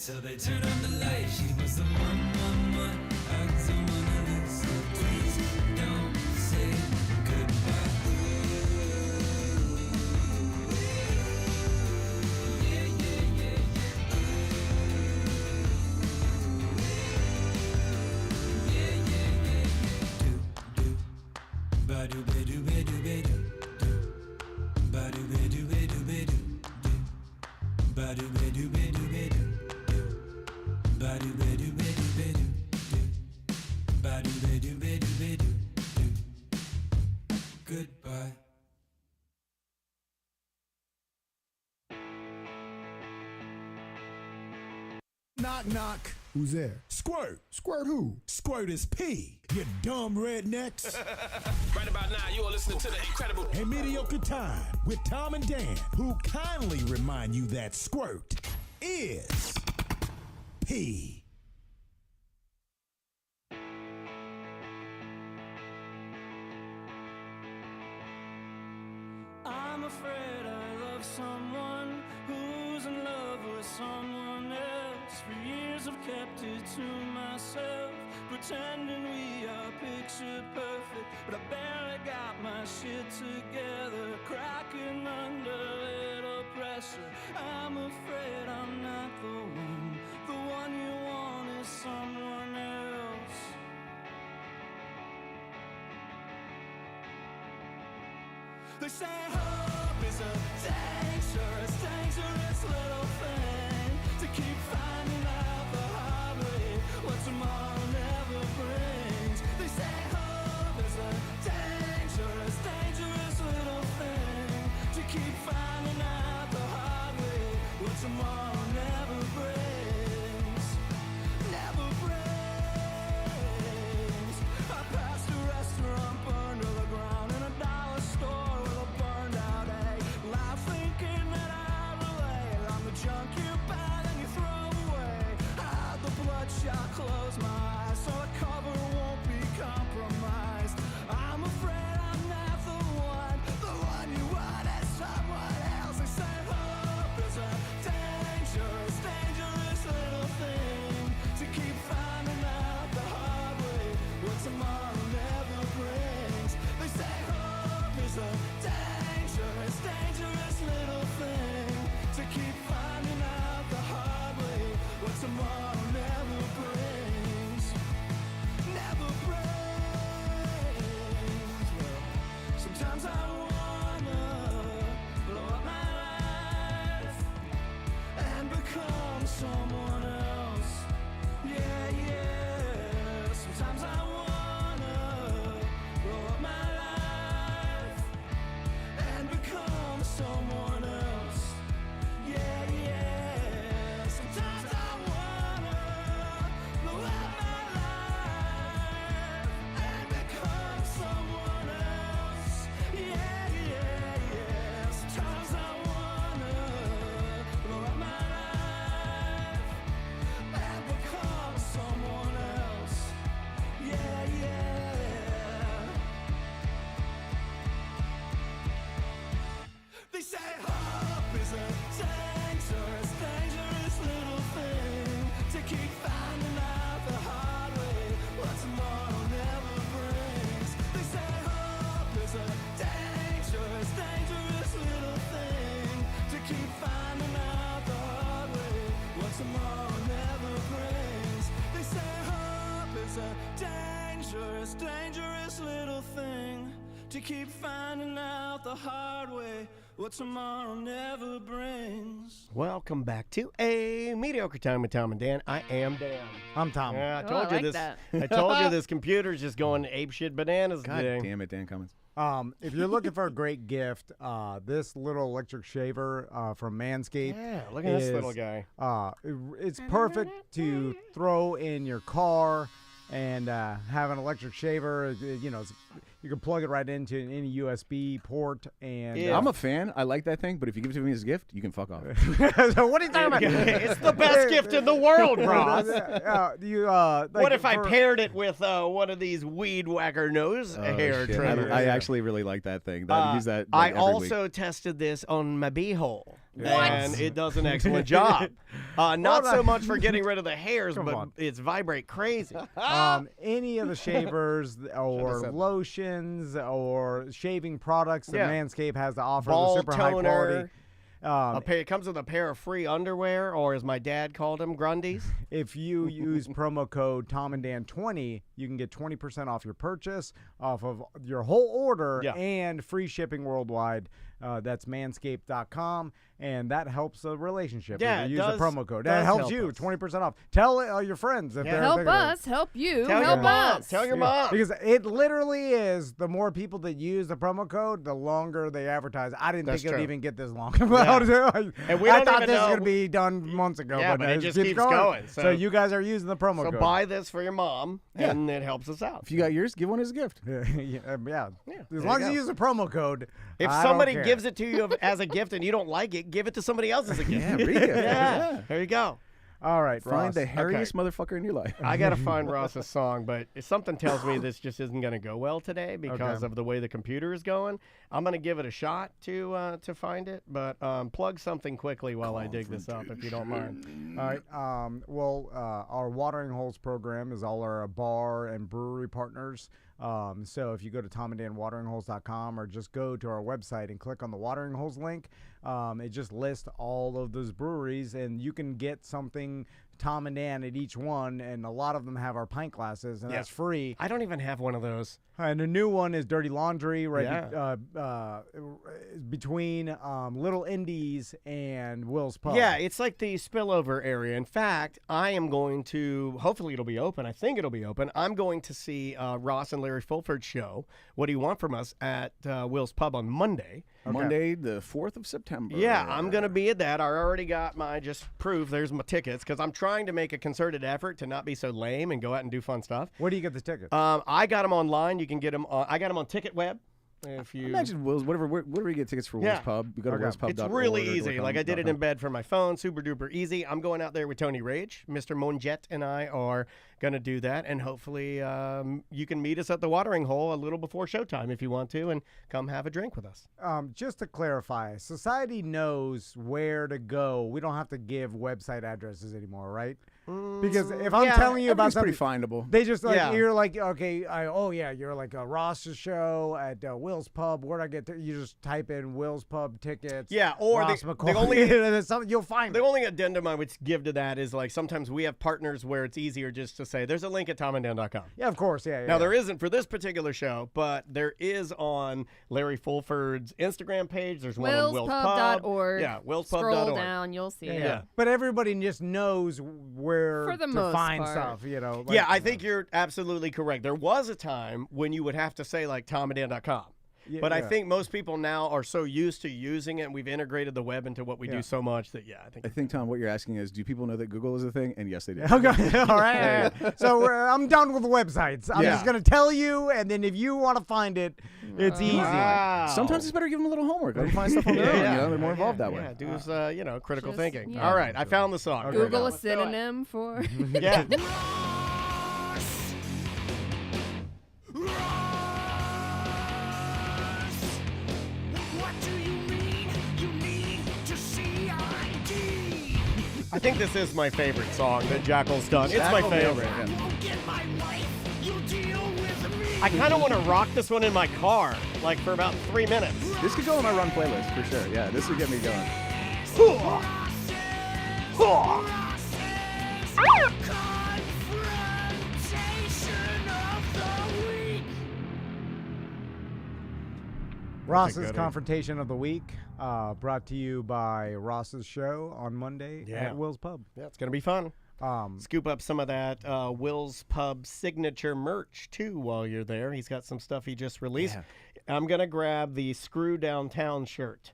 So they turned on the light. She was the one. I don't wanna lose. So please don't say goodbye. Yeah, yeah, yeah, yeah. Yeah, yeah, yeah, yeah. Do, ba-do, ba-do, ba-do, ba-do. Ba-do, ba-do, ba-do, ba-do. Ba-do, ba-do, ba-do, ba-do. Ba-do, ba-do, ba-do, ba-do. Ba-do, ba-do, ba-do, ba-do. Goodbye. Knock, knock. Who's there? Squirt. Squirt who? Squirt is P, you dumb rednecks. Right about now, you are listening to the incredible A Mediocre Time with Tom and Dan, who kindly remind you that Squirt is P. I'm afraid I love someone who's in love with someone else. For years I've kept it to myself, pretending we are picture perfect. But I barely got my shit together, cracking under little pressure. I'm afraid I'm not the one you want is someone else. They say hope is a dangerous, dangerous little thing to keep finding out the hard way what tomorrow never brings. They say hope is a dangerous, dangerous little thing to keep finding out the hard way what tomorrow never brings. Never brings. I passed a restaurant burned to the ground and a dollar store. I close my eyes so the cover won't be compromised. I'm afraid I'm not the one you want is someone else. They say hope is a dangerous, dangerous little thing to keep finding out the hard way what tomorrow never brings. They say hope is a dangerous, dangerous little thing to keep finding out the hard way what tomorrow never brings. Never brings. Well, sometimes I wanna blow up my life and become someone else. Yeah, yeah. Sometimes I wanna blow up my life and become someone else. Yeah, yeah. Sometimes I wanna blow up my life and become someone else. Yeah, yeah, yeah. Sometimes I wanna blow up my life and become someone else. Yeah, yeah. They say hope is a dangerous, dangerous little thing to keep finding out the hard way what tomorrow never brings. They say hope is a dangerous, dangerous little thing to keep finding out the hard way what tomorrow never brings. They say hope is a dangerous, dangerous little thing to keep finding out the hard way what tomorrow never brings. Welcome back to A Mediocre Time with Tom and Dan. I am Dan. I'm Tom. Yeah, I Oh, told I you like this. that. I told you this computer's just going apeshit bananas God today. damn it, Dan Cummins. If you're looking for a great gift, this little electric shaver from Manscaped. Yeah, look at this is, little guy. It's perfect to throw in your car and have an electric shaver. You know, You can plug it right into any USB port. And I'm a fan. I like that thing. But if you give it to me as a gift, you can fuck off. So what are you talking about? It's the best gift in the world, Ross. What if I paired it with one of these weed whacker nose hair Shit. trimmers? I actually really like that thing. I use that. I every also week. tested this on my beehole. And it does an excellent job. Not so much for getting rid of the hairs, but it's vibrate crazy. Any of the shavers or lotions or shaving products that Manscaped has to offer, Ball the super toner. high quality. It comes with a pair of free underwear, or as my dad called them, Grundies. If you use promo code TOMANDDAN20, you can get 20% off your purchase, off of your whole order, and free shipping worldwide. That's manscaped.com, and that helps a relationship. Yeah, if you it use does, the promo code. does That helps help you, us. 20% off. Tell your friends if they're Help thinking of it. us, help you, Tell help your mom. us. Tell your mom. Because it literally is, the more people that use the promo code, the longer they advertise. I didn't That's think it would true. even get this long. And we I don't thought even this was know- going to be done months ago. Yeah, but it just keeps going. So you guys are using the promo So code. buy this for your mom, and it helps us out. If you got yours, give one as a gift. yeah. there As long you as you go. use the promo code. If I somebody don't care. gives it to you as a gift and you don't like it, give it to somebody else as a gift. Yeah, read it. Yeah. There you go. All right, Find Ross. the hairiest motherfucker in your life. I got to find Ross's song, but something tells me this just isn't going to go well today because of the way the computer is going. I'm going to give it a shot to find it, but plug something quickly while I dig this up, if you don't mind. All right. Our Watering Holes program is all our bar and brewery partners. So if you go to TomandDanWateringHoles.com or just go to our website and click on the Watering Holes link, it just lists all of those breweries, and you can get something Tom and Dan at each one, and a lot of them have our pint glasses, and that's free. I don't even have one of those. And the new one is Dirty Laundry, right Yeah. between Little Indies and Will's Pub. Yeah, it's like the spillover area. In fact, I am going to, hopefully it'll be open. I think it'll be open. I'm going to see Ross and Larry Fulford's show, What Do You Want From Us, at Will's Pub on Monday. Monday, the 4th of September. Yeah, I'm going to be at that. I already got my proof. There's my tickets because I'm trying to make a concerted effort to not be so lame and go out and do fun stuff. Where do you get the tickets? I got them online. You can get them on, I got them on TicketWeb. If you Imagine Will's, whatever you get tickets for Will's Pub, you go to willspub.org. It's really easy. Like I did it in bed from my phone, super duper easy. I'm going out there with Tony Rage. Mr. Monjet and I are going to do that, and hopefully you can meet us at the Watering Hole a little before showtime if you want to, and come have a drink with us. Just to clarify, society knows where to go. We don't have to give website addresses anymore, right? Because if I'm telling you about something, pretty findable. they just you're like, okay, you're like a Ross's show at Will's Pub. Where'd I get to? You just type in Will's Pub tickets. Yeah, or Ross the McCoy, only you'll find the it. only addendum I would give to that is like sometimes we have partners where it's easier just to say there's a link at TomandDan.com. Yeah, of course. Yeah. Now, there isn't for this particular show, but there is on Larry Fulford's Instagram page. There's one on Will's Pub. Willspub.org. Yeah, willspub.org. Scroll down, you'll see it. Yeah. But everybody just knows where For the to most find part. stuff. You know. Yeah, I think you're absolutely correct. There was a time when you would have to say like TomandDan.com. But I think most people now are so used to using it, and we've integrated the web into what we do so much that, I think Tom, what you're asking is, do people know that Google is a thing? And yes, they do. Okay, all right. So I'm done with the websites. I'm just going to tell you, and then if you want to find it, it's easy. Wow. Sometimes it's better to give them a little homework. Let them find stuff on their own. You know, they're more involved that way. Yeah, do critical Just, thinking. yeah. All right, I found the song. Google a Let's do it. synonym for. Yeah. What do you mean? You need to see ID. I think this is my favorite song that Jackal's done. It's my favorite. Won't get my wife. You deal with me. I kind of want to rock this one in my car, like for about 3 minutes. This could go on my run playlist for sure. Yeah, this would get me going. Confrontation of the week. Ross's Confrontation of the Week, brought to you by Ross's show on Monday at Will's Pub. Yeah, it's going to be fun. Scoop up some of that Will's Pub signature merch, too, while you're there. He's got some stuff he just released. I'm going to grab the Screw Downtown shirt.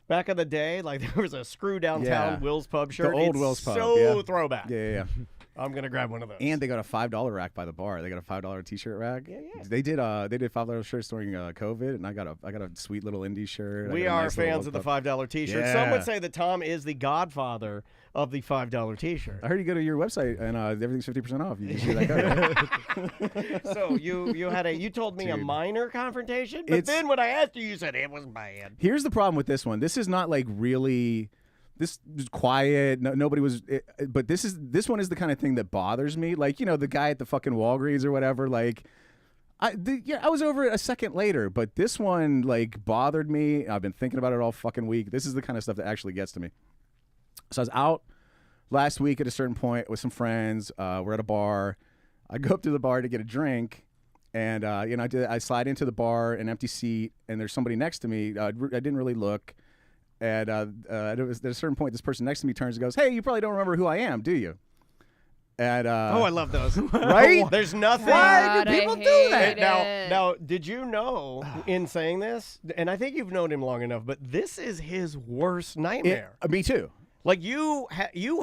Back in the day, like there was a screw downtown Yeah. Will's Pub shirt. The old It's Will's Pub, So yeah. throwback. Yeah. I'm gonna grab one of those. And they got a $5 rack by the bar. They got a $5 T-shirt rack. Yeah. They did $5 shirts during COVID, and I got a sweet little indie shirt. We are fans of the $5 T-shirt. Yeah. Some would say that Tom is the godfather of the $5 T-shirt. I heard you go to your website and everything's 50% off. You just hear that code. So you told me a Dude. minor confrontation, but then when I asked you, you said it was bad. Here's the problem with this one. This is not like really. This was quiet. Nobody was. But this one is the kind of thing that bothers me. Like, you know, the guy at the fucking Walgreens or whatever. Like, I was over it a second later. But this one like bothered me. I've been thinking about it all fucking week. This is the kind of stuff that actually gets to me. So I was out last week at a certain point with some friends. We're at a bar. I go up to the bar to get a drink. And, I slide into the bar, an empty seat, and there's somebody next to me. I didn't really look. And at a certain point, this person next to me turns and goes, "Hey, you probably don't remember who I am, do you?" And I love those. Right? There's nothing. Why God, do I people do hate that? it. Now, did you know in saying this, and I think you've known him long enough, but this is his worst nightmare. Me too. Like you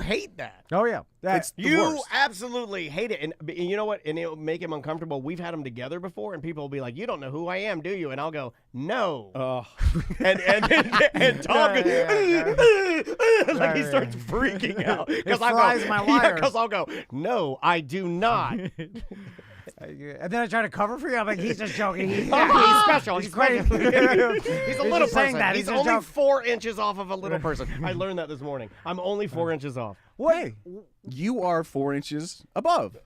hate that. Oh yeah, It's the You worst. absolutely hate it, and you know what? And it'll make him uncomfortable. We've had them together before, and people will be like, "You don't know who I am, do you?" And I'll go, "No." And Tom goes, like he starts freaking out because flies my wires. Because I'll go, "No, I do not." And then I try to cover for you. I'm like, he's just joking. He's special. He's crazy. He's a little just saying person. that. He's He's just only joking. 4 inches off of a little person. I learned that this morning. I'm only 4 inches off. Hey, you are 4 inches above,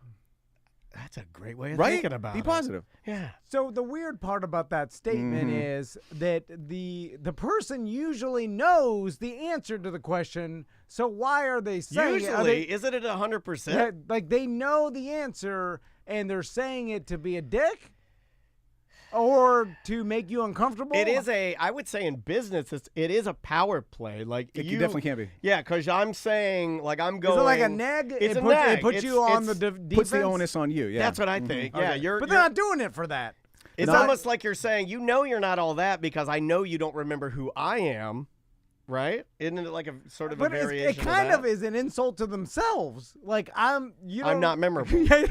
That's a great way of right? thinking about Be it. positive. Yeah. So the weird part about that statement is that the person usually knows the answer to the question. So why are they saying it? Are Usually, they, isn't it 100%? yeah, like they know the answer and they're saying it to be a dick or to make you uncomfortable? It is I would say in business, it is a power play. Like It you definitely can be. Yeah, because I'm saying, like I'm going. Is it like a neg? It's it a puts, neg. It puts you on the defense? Puts the onus on you. Yeah. That's what I think. Yeah, Okay. you're. But they're not doing it for that. It's Not- almost like you're saying, you're not all that because I know you don't remember who I am, right? Isn't it like a sort of But a it variation kind of of that? is an insult to themselves. Like I'm not memorable. Yeah,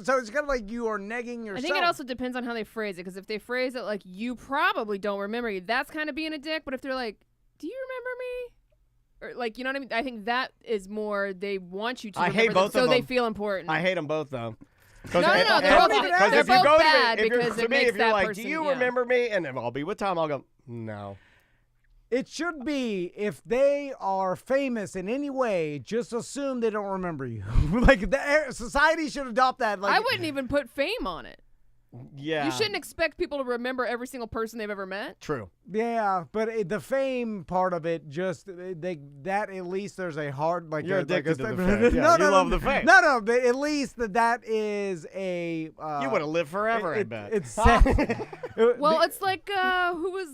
so it's kind of like you are negging yourself. I think it also depends on how they phrase it, because if they phrase it like you probably don't remember you, that's kind of being a dick. But if they're like, "Do you remember me?" or like, you know what I mean? I think that is more they want you to I remember hate them, both so of they them. feel important. I hate them both though. No, they're both if you go to bad me, because to it me, makes if you're that like, person, "Do you yeah. remember me?" and then I'll be with Tom, I'll go, "No." It should be if they are famous in any way, just assume they don't remember you. Like society should adopt that. Like I wouldn't even put fame on it. Yeah. You shouldn't expect people to remember every single person they've ever met. True. Yeah, but the fame part of it, just that at least there's a hard like You're a, like a addicted to the statement. fame. Yeah, you love the fame. No, but at least that is a. You would have lived forever, I it- bet. It's set. Well, it's like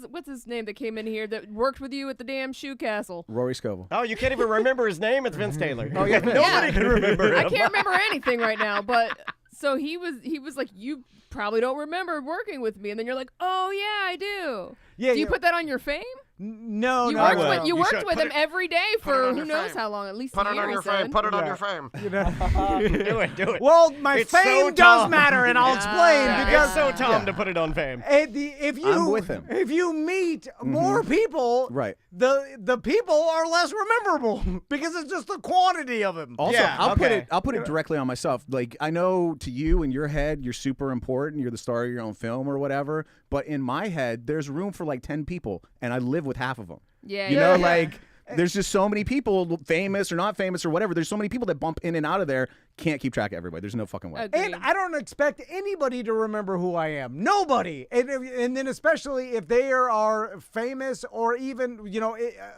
what's his name that came in here that worked with you at the damn shoe castle. Rory Scovel. Oh, you can't even remember his name? It's Vince Taylor. Oh, yeah. Nobody can remember him. I can't remember anything right now, but so he was like, "You probably don't remember working with me," and then you're like, "Oh yeah, I do." Yeah, Do you yeah. put that on your fame? No, You no. worked will. with You worked should. with Put him it- every day it for on who your knows fame. how long, at least Put a it year, on he your said. fame. Put it on Yeah. your fame. You know? Do it. Do it. Well, my It's fame so does Tom. matter, and I'll explain Yeah, because it's so Tom to put it on fame. if you I'm with him. if you meet more people, Right. the people are less memorable because it's just the quantity of them. Also, Yeah, I'll put it directly on myself. Like, I know to you in your head, you're super important. You're the star of your own film or whatever. But in my head, there's room for like 10 people, and I live with half of them. Yeah, You yeah, know, yeah. like there's just so many people, famous or not famous or whatever. There's so many people that bump in and out of there. Can't keep track of everybody. There's no fucking way. Agreed. And I don't expect anybody to remember who I am. Nobody. And then especially if they are famous or even,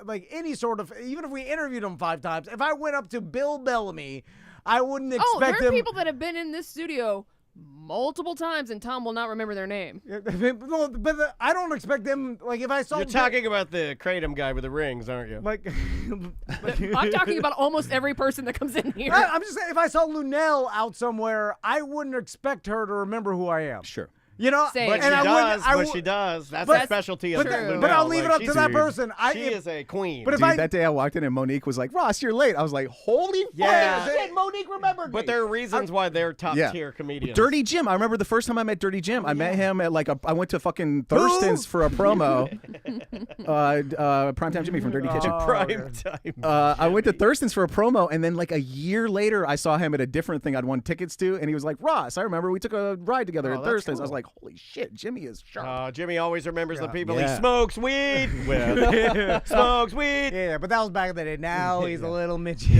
like any sort of, even if we interviewed them 5 times, if I went up to Bill Bellamy, I wouldn't Oh, there expect are him. people that have been in this studio multiple times, and Tom will not remember their name. But I don't expect them, like if I saw. You're talking about the Kratom guy with the rings, aren't you? Like, I'm talking about almost every person that comes in here. I'm just saying, if I saw Lunel out somewhere, I wouldn't expect her to remember who I am. Sure. You know, Same. But and she I does. wouldn't- She does. That's but- the specialty of but- Lou but I'll Bell. leave it Like, up to she's- that person. She is a queen. But if Dude, I- that day I walked in and Monique was like, Ross, you're late. I was like, holy Yeah. fucking shit, Monique remembered me. But there are reasons why they're top tier comedians. Dirty Jim. I remember the first time I met Dirty Jim. I met him at I went to fucking Thurston's for a promo. Primetime Jimmy from Dirty Kitchen. Prime time. I went to Thurston's for a promo, and then like a year later, I saw him at a different thing I'd won tickets to, and he was like, Ross, I remember we took a ride together at that's Thurston's. I was cool. like, holy shit, Jimmy is sharp. Jimmy always remembers the people Yeah. he smokes weed with. Smokes weed. Yeah, but that was back in the day. Now he's a little Mitchy.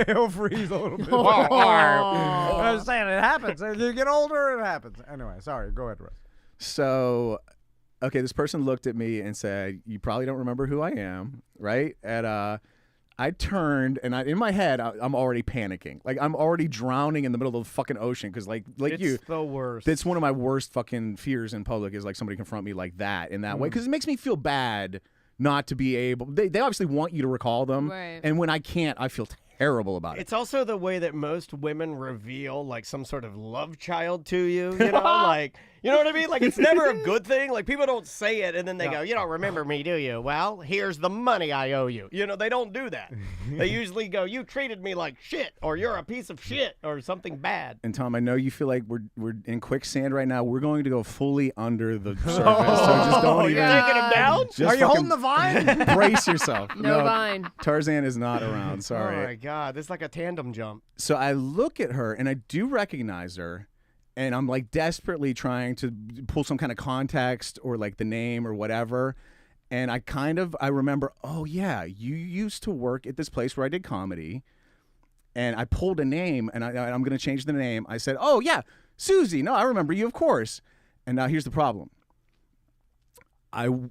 He'll freeze a little bit. I'm just saying, it happens. As you get older, it happens. Anyway, sorry. Go ahead, Russ. So, okay, this person looked at me and said, you probably don't remember who I am, right? And I turned, and in my head, I'm already panicking. Like, I'm already drowning in the middle of the fucking ocean because, like It's you, the worst. that's one of my worst fucking fears in public is, like, somebody confront me like that in that way because it makes me feel bad not to be able. They obviously want you to recall them. Right. And when I can't, I feel terrible about it. It's also the way that most women reveal like some sort of love child to you, you know, like, you know what I mean? Like, it's never a good thing. Like, people don't say it and then they go, you don't remember me, do you? Well, here's the money I owe you. You know, they don't do that. They usually go, you treated me like shit, or you're a piece of shit, or something bad. And Tom, I know you feel like we're in quicksand right now. We're going to go fully under the surface. So just don't even. You're taking him down? Just Are you fucking holding the vine? brace yourself. No vine. Tarzan is not around. Oh my Sorry. God, this is like a tandem jump. So I look at her and I do recognize her, and I'm like desperately trying to pull some kind of context or like the name or whatever. And I remember, oh yeah, you used to work at this place where I did comedy. And I pulled a name, and I'm going to change the name. I said, oh yeah, Susie. No, I remember you, of course. And now here's the problem.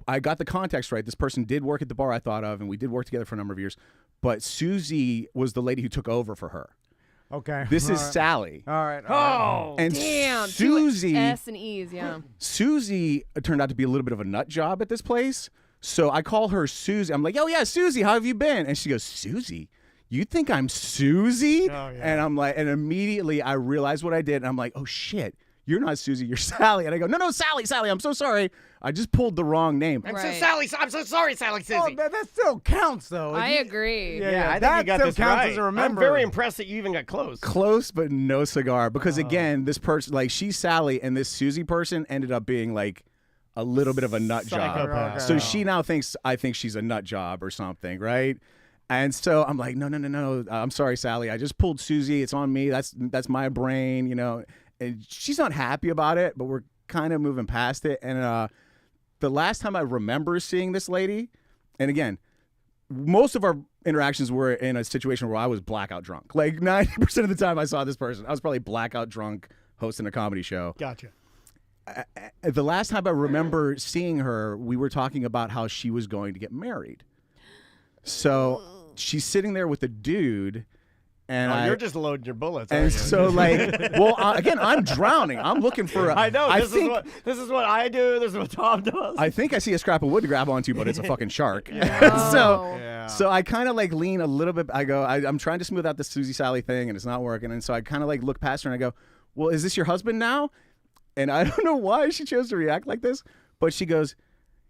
I got the context right. This person did work at the bar I thought of, and we did work together for a number of years. But Susie was the lady who took over for her. Okay. This is All right. Sally. All right. All right. Oh, And Damn. Susie, Two S and E's, yeah. Susie turned out to be a little bit of a nut job at this place. So I call her Susie. I'm like, oh yeah, Susie, how have you been? And she goes, Susie? You think I'm Susie? Oh, yeah. And I'm like, and immediately I realized what I did. And I'm like, oh shit, you're not Susie, you're Sally. And I go, no, Sally, I'm so sorry. I just pulled the wrong name. I'm Right. so sorry, Sally Susie. Oh, that still counts, though. I If you- agree. Yeah, I think that you got still this counts right. as a I'm remember. very impressed that you even got close. Close, but no cigar. Because again, this person, like, she's Sally, and this Susie person ended up being like a little bit of a nut job. Psychopath. So she now thinks I think she's a nut job or something, right? And so I'm like, no. I'm sorry, Sally. I just pulled Susie. It's on me. That's my brain, you know. And she's not happy about it, but we're kind of moving past it. And the last time I remember seeing this lady, and again, most of our interactions were in a situation where I was blackout drunk. Like 90% of the time I saw this person, I was probably blackout drunk hosting a comedy show. Gotcha. The last time I remember seeing her, we were talking about how she was going to get married. So she's sitting there with a dude, and You're just loading your bullets. and aren't you? so like, well, again, I'm drowning. I'm looking for. I know. I This think is what I do. This is what Tom does. I think I see a scrap of wood to grab onto, but it's a fucking shark. Oh. yeah. So I kind of like lean a little bit. I go, I'm trying to smooth out the Susie Sally thing, and it's not working. And so I kind of like look past her and I go, well, is this your husband now? And I don't know why she chose to react like this, but she goes,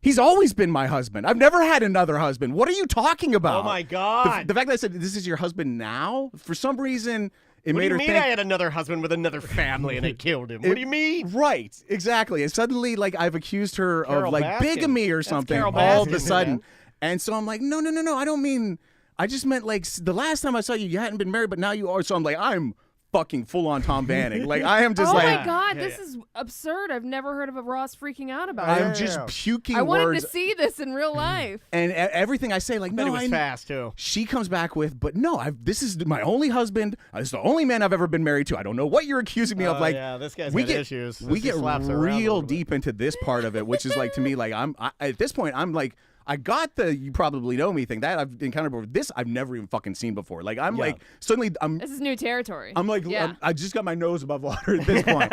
he's always been my husband. I've never had another husband. What are you talking about? Oh my God. The fact that I said, this is your husband now, for some reason, it What do made you her mean think. I had another husband with another family and they killed him? What do you mean? Right, exactly. And suddenly, like, I've accused her Carol of like Baskin. bigamy or That's something Carol all of Baskin, a sudden. man. And so I'm like, no. I don't mean. I just meant like the last time I saw you, you hadn't been married, but now you are. So I'm like, I'm fucking full on Tom Banning. Like I am just Oh like, my God, Yeah, this is absurd. I've never heard of a Ross freaking out about I'm it. just puking I wanted words. to see this in real life. And everything I say, like, But no, it was I fast too. She comes back with, but no, this is my only husband. This is the only man I've ever been married to. I don't know what you're accusing me of. Oh, Like, yeah, this guy's we got get issues. we He get slaps her around a real little bit. deep into this part of it, which is like to me, like at this point, I'm like, I got the you probably know me thing that I've encountered before. This I've never even fucking seen before. Like I'm like suddenly This is new territory. I'm like yeah. I just got my nose above water at this point.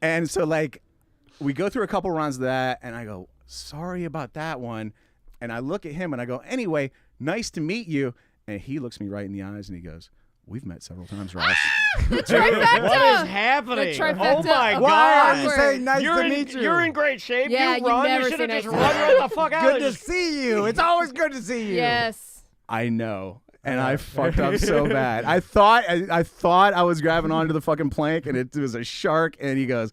And so like we go through a couple rounds of that, and I go, sorry about that one. And I look at him and I go, anyway, nice to meet you. And he looks me right in the eyes and he goes, We've met several times, Ross. The trifecta. What is happening? The trifecta. Oh my of Why are you awkward. saying nice You're to in, meet you? You're in great shape. Yeah, you you run. never You should have say just nice run to right the fuck out. Good to see you. It's always good to see you. Yes. I know. And I fucked up so bad. I thought I was grabbing onto the fucking plank, and it was a shark. And he goes,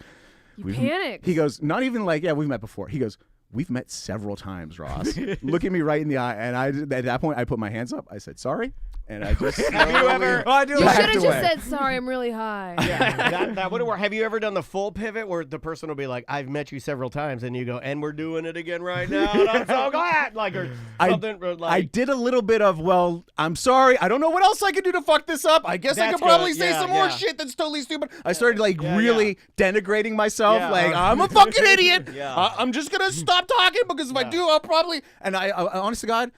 You panicked. He goes, not even like, yeah, we've met before. He goes, we've met several times, Ross. Look at me right in the eye. And at that point, I put my hands up. I said, sorry. And I just Have you ever? Oh, I do You like should have away. just said, sorry, I'm really high. Yeah, that would have worked. Have you ever done the full pivot where the person will be like, "I've met you several times," and you go, "And we're doing it again right now," and I'm so glad, like, or something. I did a little bit of, well, I'm sorry. I don't know what else I could do to fuck this up. I guess I That's could probably good. say Yeah, some more yeah. shit that's totally stupid. I started like Yeah, really denigrating myself. Yeah. Like, I'm a fucking idiot. Yeah. I'm just going to stop talking because if I do, I'll probably. And I honest to God,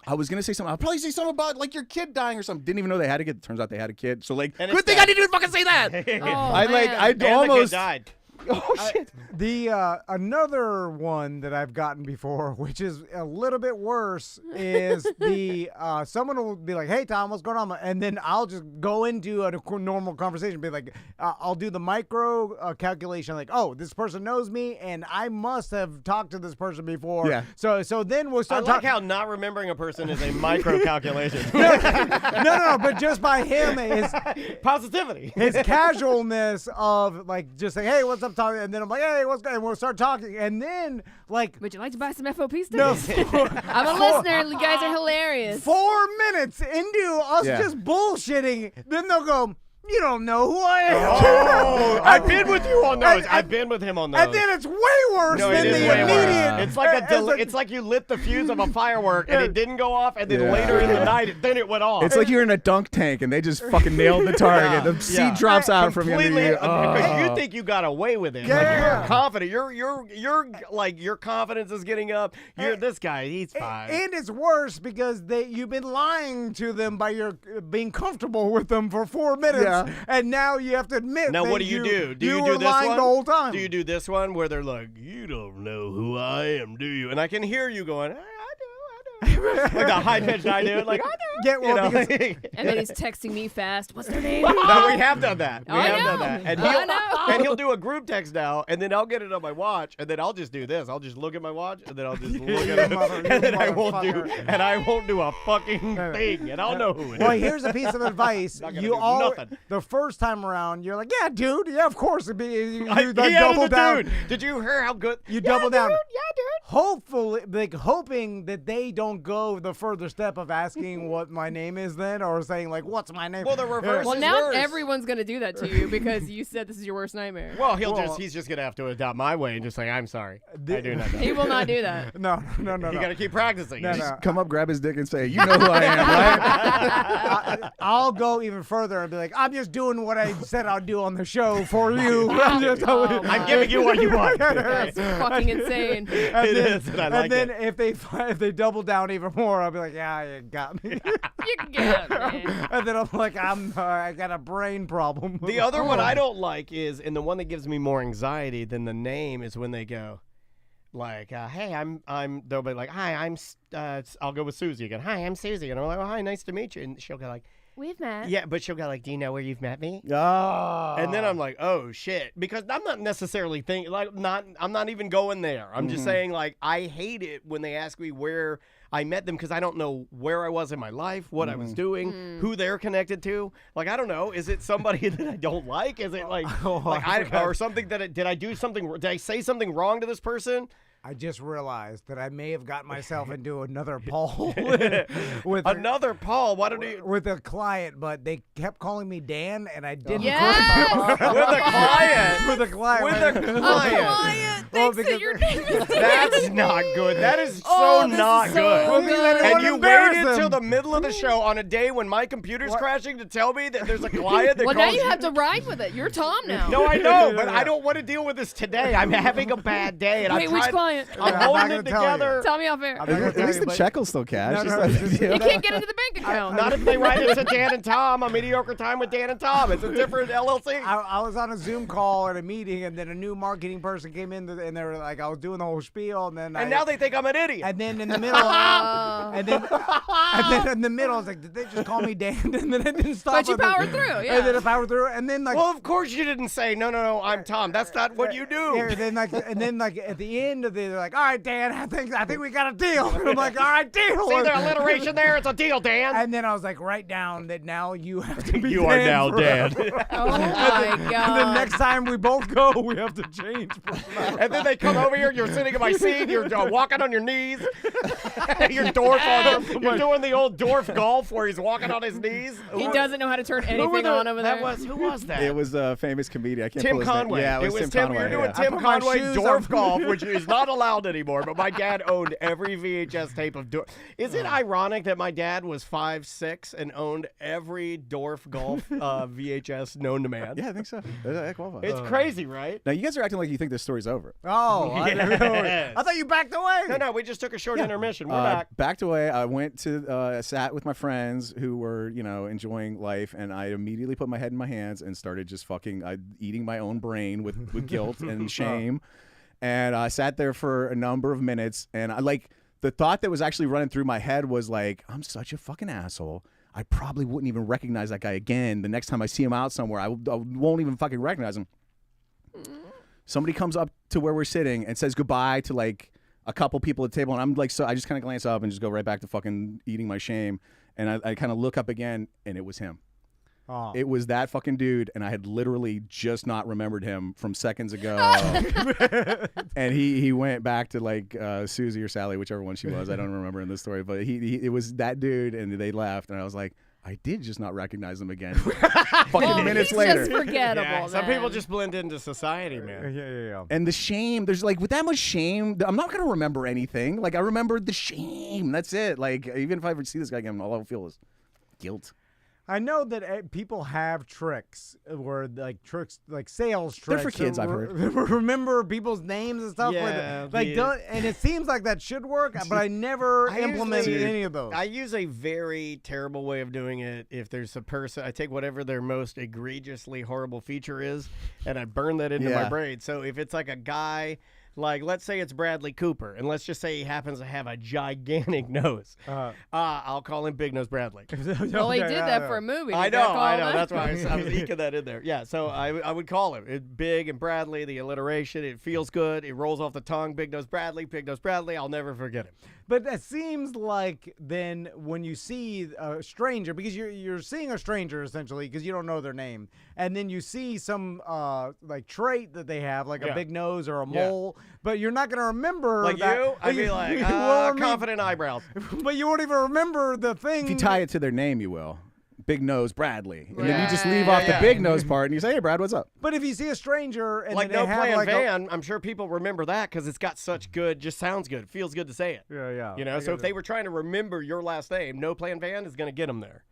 I was gonna say something. I'll probably say something about like your kid dying or something. Didn't even know they had a kid. Turns out they had a kid. So like, And good it's thing dead. I didn't even fucking say that. Oh, I like, man. I And the kid almost died. Oh shit. The another one that I've gotten before, which is a little bit worse, is the someone will be like, "Hey Tom, what's going on?" And then I'll just go into a normal conversation, be like, I'll do the micro calculation, like, "Oh, this person knows me, and I must have talked to this person before." Yeah. So then we'll I start like talking. how not remembering a person is a micro calculation. No, but just by him, Positivity. his casualness of like just saying, "Hey, what's up, Tom?" And then I'm like, "Hey, what's good?" And we'll start talking, and then like. Would you like to buy some FOP No, stickers? I'm a listener. You guys are hilarious. 4 minutes into us Yeah. just bullshitting, then they'll go, "You don't know who I am." Oh, I've been with you on those. And- I've been with him on those. And then it's way worse No, than it the is way worse. immediate. It's like it's it's like you lit the fuse of a firework and it didn't go off, and then Yeah. later in the night, then it went off. It's like you're in a dunk tank and they just fucking nailed the target. Yeah. The seed Yeah. drops out from under completely you. because you think you got away with it. Like Yeah. you're confident. You're like your confidence is getting up. You're this guy. He's fine. And it's worse because you've been lying to them by your being comfortable with them for 4 minutes, Yeah. and now you have to admit. Now, that what do you do? Do you were do this lying one the whole time? Do you do this one where they're like, "You don't know who I am, do you?" And I can hear you going, "I do." Like the high pitched I do. Like, I do. Yeah, well, You know? because And then he's texting me fast. What's their name? No, we have done that. We I have done know. that. And I he'll, know. and he'll do a group text now, and then I'll get it on my watch, and then I'll just do this. I'll just look at my watch, and then I'll just look at it, and then I won't do a fucking thing, and I'll know who it is. Well, here's a piece of advice. Not gonna You do all nothing. the first time around, you're like, "Yeah, dude. Yeah, of course." It'd be you He like added double the down. dude. Did you hear how good? You double down. Yeah, dude. Hopefully, like hoping that they don't go the further step of asking what my name is, then, or saying like, "What's my name?" Well, the reverse Well, is now worse. everyone's going to do that to you because you said this is your worst nightmare. Well, Well, he's just gonna have to adopt my way and just say, "I'm sorry, I do not." He will not do that. No. You gotta keep practicing. No, Just no. come up, grab his dick, and say, "You know who I am, right?" I'll go even further and be like, "I'm just doing what I said I'll do on the show for you." I'm giving you what you want. That's fucking insane. It is, and I And like then it. if they double down even more, I'll be like, "Yeah, you got me." You can get out, man. And then I'm like, I got a brain problem. The other one I don't like is, and the one that gives me more anxiety than the name is when they go, like, "Hey, they'll be like, "Hi, I'll go with Susie again. Hi, I'm Susie," and I'm like, "Oh, hi, nice to meet you," and she'll go like, We've met. "Yeah," but she'll go like, "Do you know where you've met me?" Ah. And then I'm like, "Oh shit," because I'm not necessarily thinking I'm not even going there. I'm just saying like I hate it when they ask me where I met them because I don't know where I was in my life, what I was doing, who they're connected to. Like I don't know. Is it somebody that I don't like? Is it like or something that did I do something? Did I say something wrong to this person? I just realized that I may have got myself into another Paul with Another Paul. Why don't you? with a client, but they kept calling me Dan, and I didn't. Yes! With a client. With a client. With a A client. client Well, thinks because- that your name is That's not good. That is Oh, so this not is good. so Well, because I didn't And want to you embarrass waited till them. the middle of the show on a day when my computer's crashing to tell me that there's a client that Well, now calls you have to ride with it. You're Tom now. No, I know, but I don't want to deal with this today. I'm having a bad day, and Wait, I'm which trying. client. I'm not holding gonna it tell you. together. Tell me off air. I'm not gonna At tell least you, the but- check will still cash. No, Just no, like- it's just- yeah. You can't get into the bank account. Not if they write it to Dan and Tom, a mediocre time with Dan and Tom. It's a different LLC. I was on a Zoom call at a meeting, and then a new marketing person came in, and they were like, I was doing the whole spiel, and then And now they think I'm an idiot. and then in the middle, and then in the middle, I was like, did they just call me Dan? And then I didn't stop. But you and then- powered through, And then yeah. I powered through, and then like. Well, of course you didn't say, no, I'm Tom. That's not what you do. Yeah, and then at the end of it, they're like, all right, Dan, I think we got a deal. And I'm like, all right, deal. See the alliteration there? It's a deal, Dan. And then I was like, write down that now you have to be You are Dan now forever. Dan. Oh my And then god. next time we both go, we have to change. And then they come over here, you're sitting in my seat, you're walking on your knees. You're doing the old dwarf golf where he's walking on his knees. He doesn't know how to turn anything on over there. Who was that? It was a famous comedian. I can't Tim pull his name. Conway. Yeah, it was Tim Conway. You're doing yeah. Tim I put my Conway shoes dwarf on. golf, which is not allowed anymore. But my dad owned every VHS tape of dwarf. Is it ironic that my dad was 5'6" and owned every dwarf golf VHS known to man? Yeah, I think so. That qualifies. It's crazy, right? Now you guys are acting like you think this story's over. Oh, Yes. I thought you backed away. No, we just took a short intermission. We're back. Backed away. I went to sat with my friends who were enjoying life, and I immediately put my head in my hands and started just fucking eating my own brain with guilt and shame. And I sat there for a number of minutes, and the thought that was actually running through my head was like, I'm such a fucking asshole. I probably wouldn't even recognize that guy again. The next time I see him out somewhere, I won't even fucking recognize him. Somebody comes up to where we're sitting and says goodbye to like a couple people at the table, and I'm like, so I just kind of glance up and just go right back to fucking eating my shame. And I kind of look up again, and it was him. Oh. It was that fucking dude, and I had literally just not remembered him from seconds ago. And he went back to like Susie or Sally, whichever one she was. I don't remember in this story, but it was that dude, and they left, and I was like, I did just not recognize him again. Fucking Well, minutes he's later. just forgettable. Yeah, some then. people just blend into society, man. Yeah. And the shame, there's like, with that much shame, I'm not going to remember anything. Like, I remember the shame. That's it. Like, even if I ever see this guy again, all I feel is guilt. I know that people have tricks where tricks like sales tricks. They're for kids, I've heard. Remember people's names and stuff. Yeah, and it seems like that should work, but I never implemented any of those. I use a very terrible way of doing it. If there's a person, I take whatever their most egregiously horrible feature is, and I burn that into my Yeah. brain. So if it's like a guy, like let's say it's Bradley Cooper, and let's just say he happens to have a gigantic nose, I'll call him Big Nose Bradley. Well, he did that for a movie. I Did know. that call that? That's why I was eking that in there. Yeah, so I would call him Big and Bradley. The alliteration, it feels good. It rolls off the tongue. Big Nose Bradley. Big Nose Bradley. I'll never forget him. But it seems like then when you see a stranger, because you're seeing a stranger essentially because you don't know their name, and then you see some like trait that they have, like a big nose or a mole, but you're not gonna remember. Like that. you, I'd be like, confident eyebrows. But you won't even remember the thing. If you tie it to their name, you will. Big Nose Bradley. And then you just Yeah, leave yeah, off yeah. the big nose part, and you say, hey, Brad, what's up? But if you see a stranger and Like then No they have Plan like Van, I'm sure people remember that because it's got such good, just sounds good, feels good to say it. yeah. You know, I so get if they were trying to remember your last name, No Plan Van is going to get them there.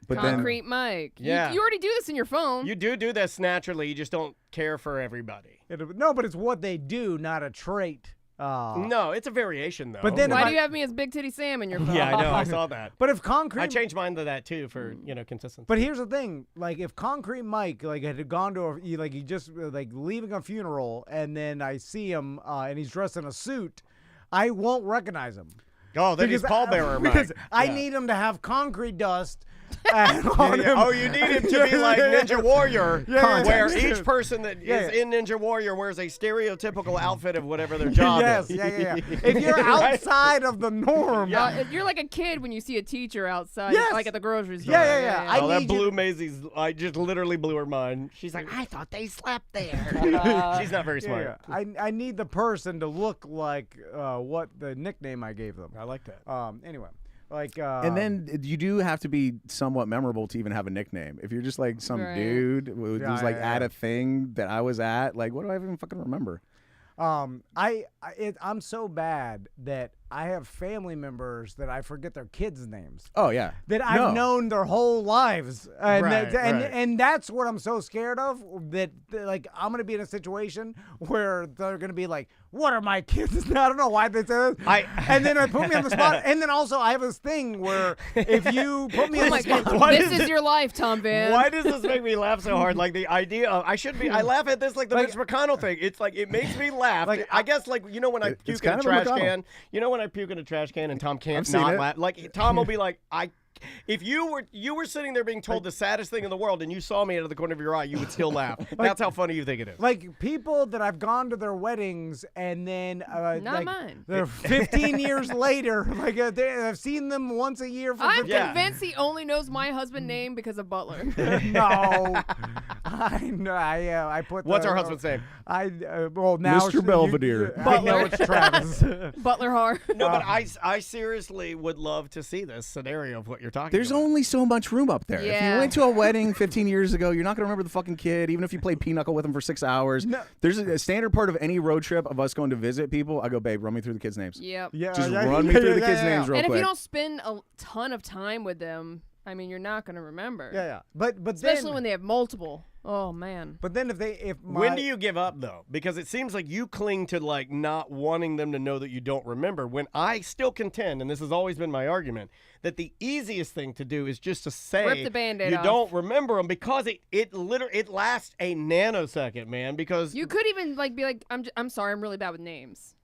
But Concrete Mike. Yeah. You already do this in your phone. You do this naturally. You just don't care for everybody. no, but it's what they do, not a trait. No, it's a variation though. But then Why if do you have me as Big Titty Sam in your phone? yeah, I know. I saw that. But if concrete, I changed mine to that too for consistency. But here's the thing: like, if Concrete Mike had gone to he just leaving a funeral, and then I see him and he's dressed in a suit, I won't recognize him. Oh, then he's pallbearer, Mike. Because I Yeah. need him to have concrete dust. On him. Oh, you need him to be like Ninja Warrior, Yeah, where yeah. each person that Yeah. is in Ninja Warrior wears a stereotypical outfit of whatever their job Yes, is. yeah. If you're outside of the norm, You're like a kid when you see a teacher outside, Yes. like at the grocery store. Yeah. I Oh, that need blew you- Maisie's. I just literally blew her mind. She's like, I thought they slept there. She's not very smart. Yeah. I need the person to look like what the nickname I gave them. I like that. Anyway, like And then you do have to be somewhat memorable to even have a nickname. If you're just like some Right. dude who's Yeah, like yeah, at yeah. a thing that I was at, like, what do I even fucking remember? I'm so bad that I have family members that I forget their kids' names. Oh yeah. That I've known their whole lives, and Right, and that's what I'm so scared of. That like I'm gonna be in a situation where they're gonna be like, "What are my kids?" I don't know why they say this. And then it put me on the spot. And then also I have this thing where if you put me Oh on my the spot, God. This is your life, Tom Van. Why does this make me laugh so hard? Like the idea of I laugh at this like the Mitch McConnell thing. It's like it makes me laugh. Like, I guess like you know when I puke in a trash can. You know when I puke in a trash can and Tom can't not laugh. Like Tom will be like if you were sitting there being told the saddest thing in the world and you saw me out of the corner of your eye, you would still laugh. That's how funny you think it is. like people that I've gone to their weddings and then Not mine. they're 15 years later. Like I've seen them once a year. For I'm 15 convinced he only knows my husband's name because of Butler. No, I know. I put. What's our husband's name? Well now Mr. Belvedere. I know it's Travis. Butler Har. No, but I seriously would love to see this scenario of what you're talking There's about. only so much room up there. If Yeah. you went to a wedding 15 years ago, you're not going to remember the fucking kid, even if you played pinochle with him for 6 hours. No. There's a standard part of any road trip of us going to visit people. I go, babe, run me through the kids' names. Yep. Yeah, Just run me through the kids' names real And if quick. you don't spend a ton of time with them, I mean, you're not going to remember. Yeah. But Especially then, when they have multiple. Oh, man. But then if When do you give up though? Because it seems like you cling to like not wanting them to know that you don't remember. When I still contend, and this has always been my argument, that the easiest thing to do is just to say Rip the Band-Aid you off. don't remember them because it lasts a nanosecond, man. Because You could even like be like, I'm sorry, I'm really bad with names.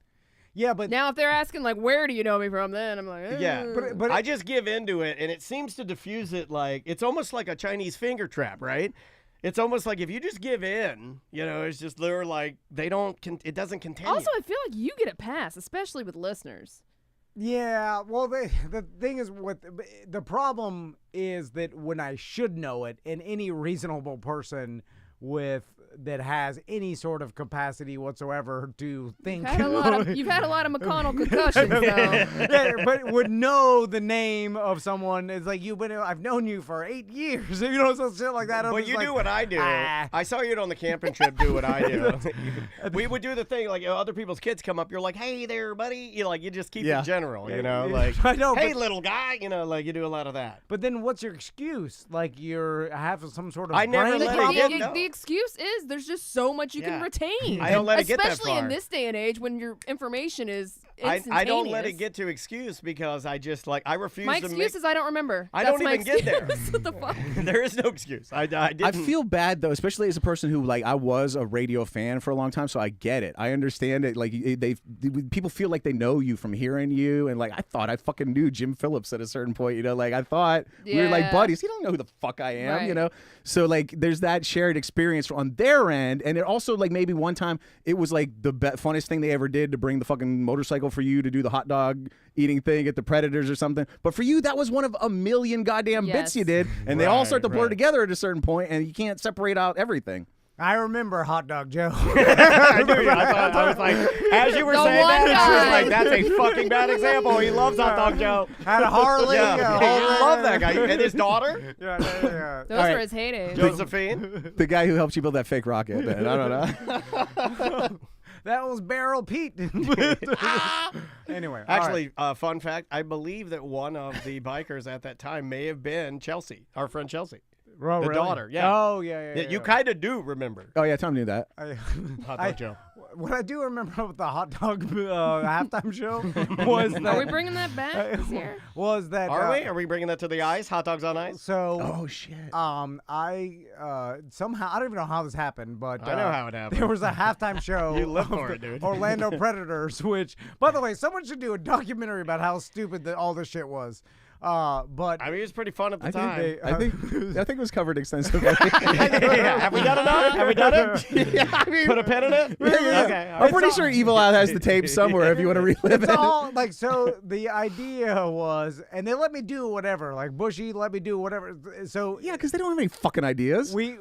Yeah, but Now, if they're asking like, where do you know me from? Then I'm like, yeah, but I just give into it, and it seems to diffuse it. Like it's almost like a Chinese finger trap, right? It's almost like if you just give in, you know, it's just they're like they don't. It doesn't continue. Also, I feel like you get a pass, especially with listeners. yeah. Well, the thing is, the problem is that when I should know it, and any reasonable person that has any sort of capacity whatsoever to think. You've had a lot of McConnell concussions, though. Yeah, but would know the name of someone. It's like I've known you for 8 years. You know, some shit like that. I'm But just you like, do what I do. ah. I saw you on the camping trip do what I do. We would do the thing like other people's kids come up. You're like, hey there, buddy. You just keep it general. You know, like I know, hey but- little guy. You know, like you do a lot of that. But then what's your excuse? Like I have some sort of I never brain let it problem? get- The excuse is there's just so much you can Yeah. retain. I don't let it get that Especially in far. this day and age when your information is instantaneous. I don't let it get to excuse because I just I refuse My to excuse is I don't remember. I That's don't my even get there. excuse. What the fuck? There is no excuse. I didn't. I feel bad though, especially as a person who I was a radio fan for a long time, so I get it. I understand it. Like people feel like they know you from hearing you, and I thought I fucking knew Jim Phillips at a certain point. You know, I thought we were like Yeah. buddies. He don't know who the fuck I am. You Right. know, so there's that shared experience on their end, and it also maybe one time it was the funnest thing they ever did to bring the fucking motorcycle for you to do the hot dog eating thing at the Predators or something. But for you, that was one of a million goddamn bits Yes. you did, and they all start to blur right. together at a certain point, and you can't separate out everything. I remember Hot Dog Joe. I knew. I was like, as you were The saying that, one it's just guy. like that's a fucking bad example. He loves Hot Dog Joe. Had a Harley. Yeah, a I love that guy. And his daughter, Yeah. Those right. were his heydays. Josephine. The guy who helped you build that fake rocket, man. I don't know. That was Barrel Pete. Anyway, all right. Actually, fun fact: I believe that one of the bikers at that time may have been Chelsea, our friend Chelsea, Oh, the really? daughter. Yeah. Oh, yeah. You kind of do remember Oh yeah, Tom knew that. Hot Dog Joe. What I do remember with the hot dog halftime show was that Are we bringing that back this year? was that Are we? Are we bringing that to the ice? Hot dogs on ice? So Oh shit. I somehow I don't even know how this happened, but I know how it happened. There was a halftime show. You live of for the it, dude. Orlando Predators, which, by the way, someone should do a documentary about how stupid all this shit was. But I mean, it was pretty fun at the I time. think, I think it was covered extensively. Yeah, have we done enough? Have we done it? Yeah, I mean, put a pen in it? Okay. I'm pretty sure Evil Out has the tape somewhere if you want to relive it's it. all so the idea was, and they let me do whatever, like Bushy let me do whatever. So Yeah, because they don't have any fucking ideas. we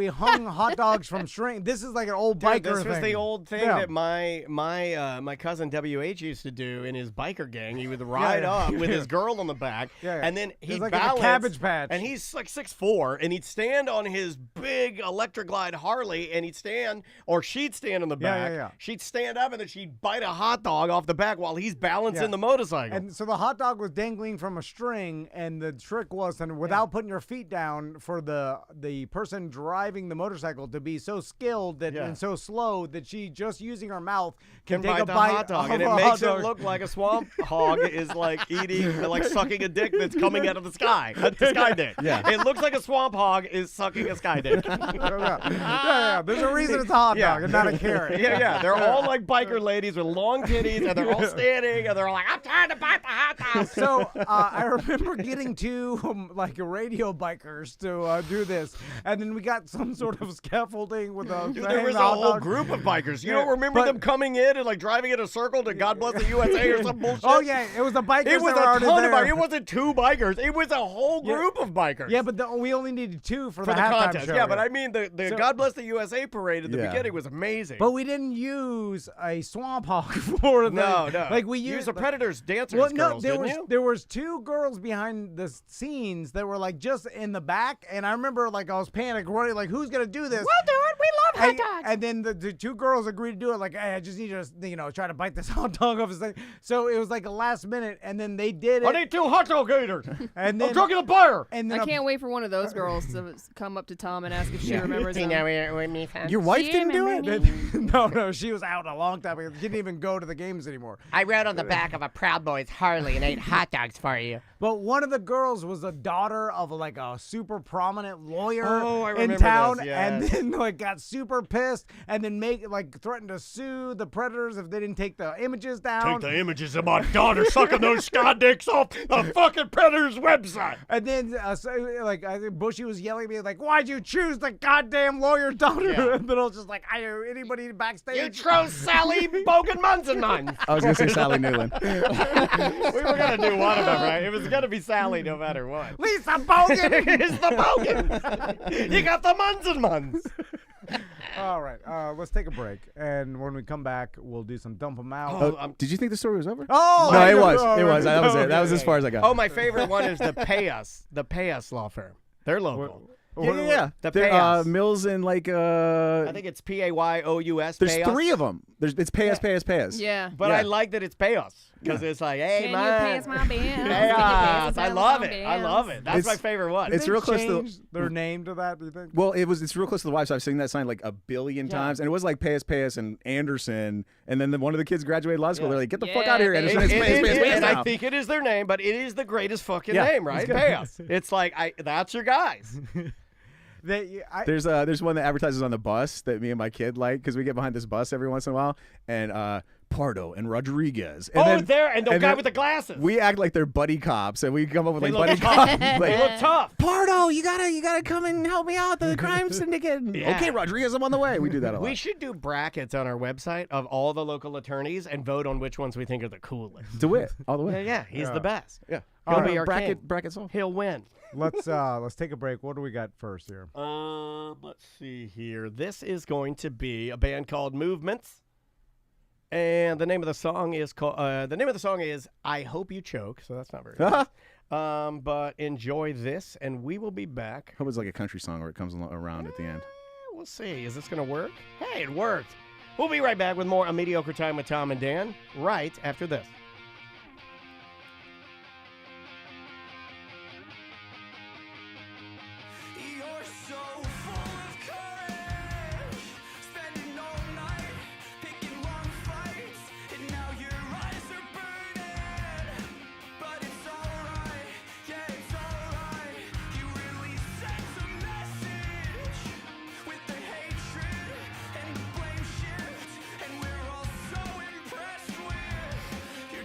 hung hot dogs from string. This is like an old Dude, biker this thing. was the old thing Yeah. that my cousin WH used to do in his biker gang. He would ride up with his girl on the back. back, Yeah, yeah. and then It's he'd like in a balance. Cabbage Patch. And he's like 6'4", and he'd stand on his big Electric Glide Harley, and he'd stand, or she'd stand on the back. Yeah. She'd stand up, and then she'd bite a hot dog off the back while he's balancing the motorcycle. And so the hot dog was dangling from a string, and the trick was, and without putting your feet down, for the person driving the motorcycle to be so skilled that and so slow that she just using her mouth can take bite a the bite hot dog, of and it a makes hot it dog. look like a swamp hog is like eating, like sucking a dick that's coming out of the sky, a sky dick. Yeah. It looks like a swamp hog is sucking a sky dick. yeah. There's a reason it's a hot dog and not a carrot. Yeah. They're all like biker ladies with long titties, and they're all standing, and they're all like, I'm trying to bite the hot dog. So I remember getting two like radio bikers to do this, and then we got some sort of scaffolding with a. Dude, there was a whole group of bikers. You don't remember them coming in and like driving in a circle to God Bless the USA or some bullshit? Oh yeah, it was the bikers. It was that were a already ton there. of bikers. It wasn't two bikers. It was a whole group of bikers. Yeah, but we only needed two for for the halftime contest. show. Yeah, but I mean the God Bless the USA parade at the Yeah. beginning was amazing. But we didn't use a swamp hog for the. no. Like we used used the Predators dancers Well, no, girls, there didn't was you? two girls behind the scenes that were like just in the back, and I remember like I was panic running, like who's gonna do this? We'll do it. We love hot And, dogs. and then the two girls agreed to do it. Like, hey, I just need you to, try to bite this hot dog off his thing. So it was like a last minute, and then they did it. I need 2 hot dog eaters. And then I'm drinking a beer. And then I can't wait for one of those girls to come up to Tom and ask if she remembers him. Your wife didn't do it? No, she was out a long time ago. She didn't even go to the games anymore. I rode on the back of a Proud Boys Harley and ate hot dogs for you. But one of the girls was a daughter of like a super prominent lawyer Oh, I in remember town, this, and yes. then like got super pissed, and then threatened to sue the Predators if they didn't take the images down. Take the images of my daughter sucking those sky dicks off the fucking Predators website. And then, I think Bushy was yelling at me like, "Why'd you choose the goddamn lawyer's daughter?" Yeah. And then I was just like, "I anybody backstage." You troll Sally Bogan Munzenman. I was going to say Sally Newland. We were going to do one of them, right? It was going to be Sally no matter what. Lisa Bogan. It's the Bogans. You got the Munzenmans. All right, let's take a break, and when we come back, we'll do some dump 'em out. Oh, did you think the story was over? Oh, No, I it know. was. Oh, It was. That was it. okay, That was as okay. far as I got. Oh, my favorite one is the Pay Us law firm. They're local. Yeah. The They're, Payos. Mills and like I think it's Payous. there's Pay Us. 3 of them. It's pay us. Yeah. But I like that it's Pay Us because it's like, hey, Can man. you pass my bills? Pay Can you pass Us. the I bills love on it. I bills? love it. That's It's- my favorite one. it's They real close to changed their name to that. Do you think? Well, it's real close to the wife, so I've seen that sign like a billion times, and it was like pay us, and Anderson, and then one of the kids graduated law school. They're like, get the fuck Yeah, out of here, they- Anderson. It's pay us and now. I think it is their name, but it is the greatest fucking Yeah, name, right? it's good. Pay Us. It's like, that's your guys. There's one that advertises on the bus that me and my kid like because we get behind this bus every once in a while, and Pardo and Rodriguez. And the guy then with the glasses. We act like they're buddy cops, and we come up with They like look buddy tough. cops. They Like, look tough. Pardo, you gotta come and help me out, the crime syndicate. Yeah. Okay, Rodriguez, I'm on the way. We do that a lot. We should do brackets on our website of all the local attorneys and vote on which ones we think are the coolest. DeWitt, all the way. Yeah, he's the best. Yeah. He'll All be right, our king. brackets off. He'll win. Let's take a break. What do we got first here? Let's see here. This is going to be a band called Movements, and the name of the song is called. The name of the song is "I Hope You Choke." So that's not very nice. But enjoy this, and we will be back. Hope it's like a country song where it comes around at the end. We'll see. Is this going to work? Hey, it worked. We'll be right back with more A Mediocre Time with Tom and Dan right after this. You're so full of courage, spending all night picking wrong fights, and now your eyes are burning. But it's alright, yeah, it's alright. You really sent a message with the hatred and the blame shift, and we're all so impressed with your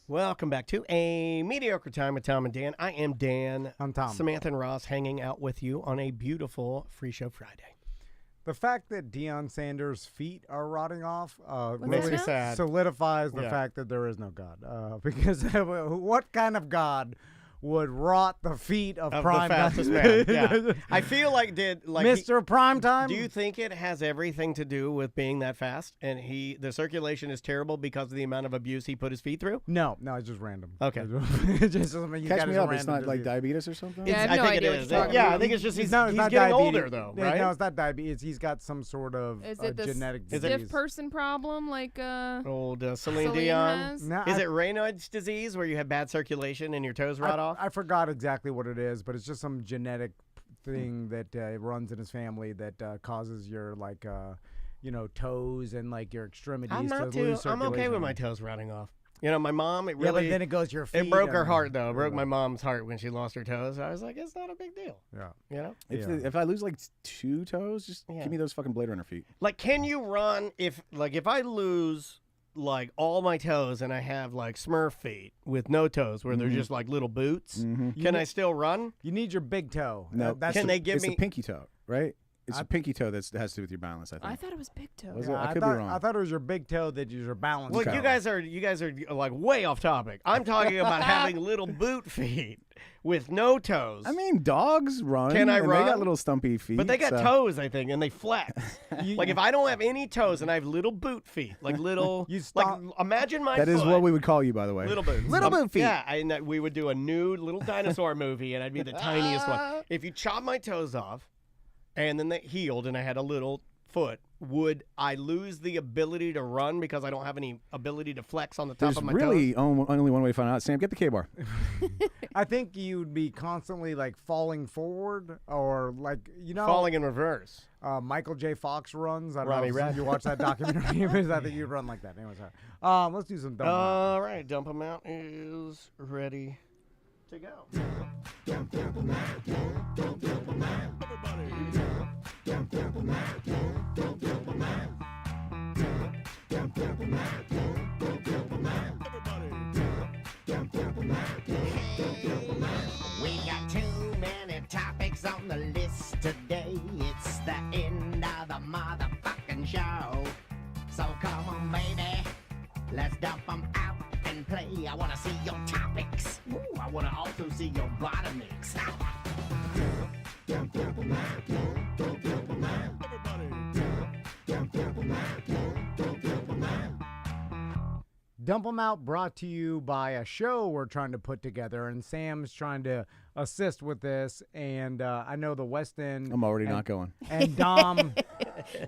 Welcome back to A Mediocre Time with Tom and Dan. I am Dan. I'm Tom. Samantha and Ross hanging out with you on a beautiful Free Show Friday. The fact that Deion Sanders' feet are rotting off Makes really me sad. solidifies the Yeah. fact that there is no God. Because what kind of God would rot the feet of Of prime the fastest time? man. Yeah. I feel like Mr. Primetime? Do you think it has everything to do with being that fast? And the circulation is terrible because of the amount of abuse he put his feet through? No, it's just random. Okay. It's just something you Catch got me as a up. It's random not like disease. diabetes or something? Yeah, I have I no think idea it what is. you're talking Yeah, about. I think it's just he's not getting diabetes. older, though, Yeah, right? No, it's not diabetes. He's got some sort of Is it the genetic stiff disease. person problem like Old Celine Celine Dion. has? No, Is it Raynaud's disease where you have bad circulation and your toes rot off? I forgot exactly what it is, but it's just some genetic thing that runs in his family that causes your toes and like your extremities I'm to not lose too. I'm okay with circulation. my toes rotting off. You know, my mom. It Yeah, really. but then it goes to your feet. it broke her and- heart though. It broke my mom's heart when she lost her toes. I was like, it's not a big deal. Yeah. You know. If I lose like 2 toes, just Yeah. give me those fucking Blade Runner feet. Like, can you run if I lose like all my toes and I have like Smurf feet with no toes where they're just like little boots? Can I still run? You need your big toe. No, That's Can the- they give it's me? the pinky toe, right? It's the pinky toe that has to do with your balance, I think. I thought it was big toe. Was it? Yeah, I could thought, be wrong. I thought it was your big toe that is your balance. Well, toe. you guys are like way off topic. I'm talking about having little boot feet with no toes. I mean, dogs run. Can I and run? They got little stumpy feet. But they got so- toes, I think, and they flex. Like if I don't have any toes and I have little boot feet, like little, You like stop- imagine my That is foot, what we would call you, by the way. little boots, Little boot feet. Yeah, and we would do a nude little dinosaur movie, and I'd be the tiniest one. If you chop my toes off, and then they healed, and I had a little foot, would I lose the ability to run because I don't have any ability to flex on the top There's of my really toes? only one way to find out. Sam, get the K-bar. I think you'd be constantly like falling forward or like Falling in reverse. Michael J. Fox runs. I don't Ronnie know Red. if you watch that documentary. I think you'd run like that. Anyways, let's do some dumb. All right, Dump 'em Out is ready to go. We got too many topics on the list today. It's the end of the motherfucking show. So come on, baby, let's dump 'em out and play. I wanna see your topics. Ooh, I wanna also see your bottomics. Dump 'em Out brought to you by a show we're trying to put together, and Sam's trying to assist with this. And I know the West End. I'm already not going. And Dom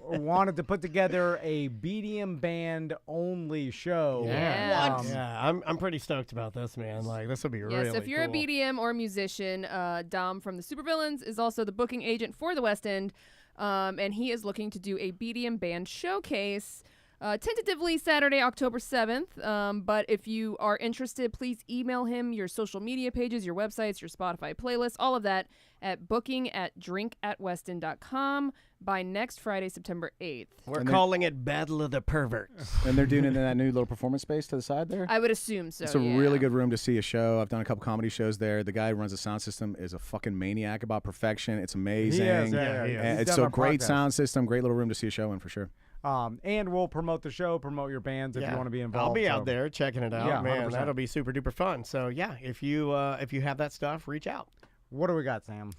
wanted to put together a BDM band only show. Yeah. Yeah, I'm pretty stoked about this, man. Like, this will be really Yes, if you're cool. a BDM or musician, Dom from the Supervillains is also the booking agent for the West End, and he is looking to do a BDM band showcase. Tentatively Saturday, October 7th. But if you are interested, please email him your social media pages, your websites, your Spotify playlists, all of that at booking@drinkatweston.com by next Friday, September 8th. We're calling it Battle of the Perverts. And they're doing it in that new little performance space to the side there. I would assume so. It's a yeah. really good room to see a show. I've done a couple comedy shows there. The guy who runs the sound system is a fucking maniac about perfection. It's amazing. He is, yeah, he is. And He's it's done a our great podcast. sound system, great little room to see a show in for sure. And we'll promote the show, promote your bands if you want to be involved. I'll be so- out there checking it out, Yeah, man. 100%. That'll be super duper fun. So yeah, if you have that stuff, reach out. What do we got, Sam?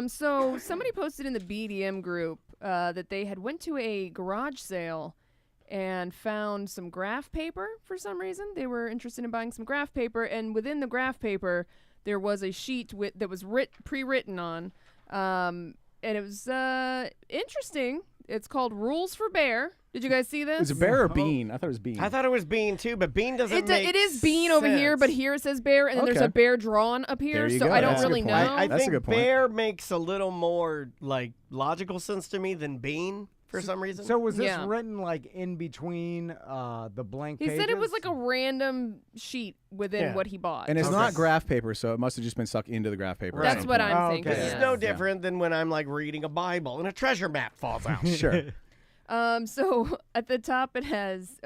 So somebody posted in the BDM group that they had went to a garage sale and found some graph paper for some reason. They were interested in buying some graph paper, and within the graph paper there was a sheet that was pre-written on, and it was interesting. It's called Rules for Bear. Did you guys see this? Is it bear or bean? I thought it was bean. I thought it was Bean too, but Bean doesn't make It is bean over here, but sense. here it says bear, and then there's Okay. a bear drawn up here, There you so go. I don't That's a good really point. know. I That's a think good point. Bear makes a little more like logical sense to me than Bean for some reason. So was this Yeah. written like in between the blank He pages? said it was like a random sheet within Yeah. what he bought. And it's Okay. not graph paper, so it must have just been stuck into the graph paper. at That's some what point. I'm Oh, thinking. okay. this is yeah. no different than when I'm like reading a Bible and a treasure map falls out. Sure. So at the top it has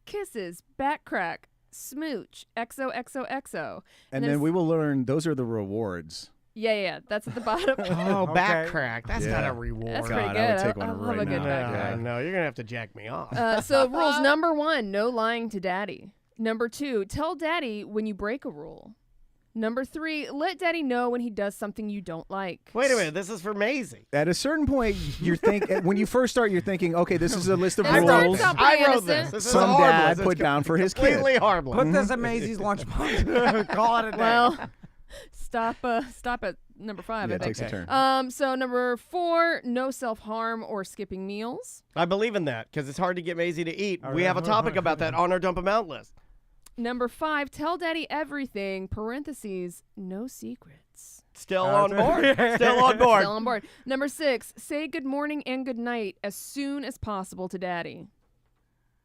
kisses, back crack, smooch, XOXOXO. And then we will learn those are the rewards. Yeah, that's at the bottom. Oh, back crack. That's Yeah. not a reward. That's God, pretty good. I would take one I love right a good now. back Yeah. crack. No, you're gonna have to jack me off. So rules number 1, no lying to daddy. Number 2, tell daddy when you break a rule. Number 3, let daddy know when he does something you don't like. Wait a minute, this is for Maisie. At a certain point, when you first start, you're thinking, okay, this is a list of It starts rules off I pretty wrote this. innocent. This is some harmless. dad It's put down for his kid. completely harmless. Put this in Maisie's lunchbox. Call it a day. Well, stop at number 5. Yeah, I it think. takes a turn. So number 4, no self-harm or skipping meals. I believe in that because it's hard to get Maisie to eat. We have a topic about that on our dump amount list. Number 5, tell daddy everything, parentheses, no secrets. Still on board. Still on board. Still on board. Number 6, say good morning and good night as soon as possible to daddy.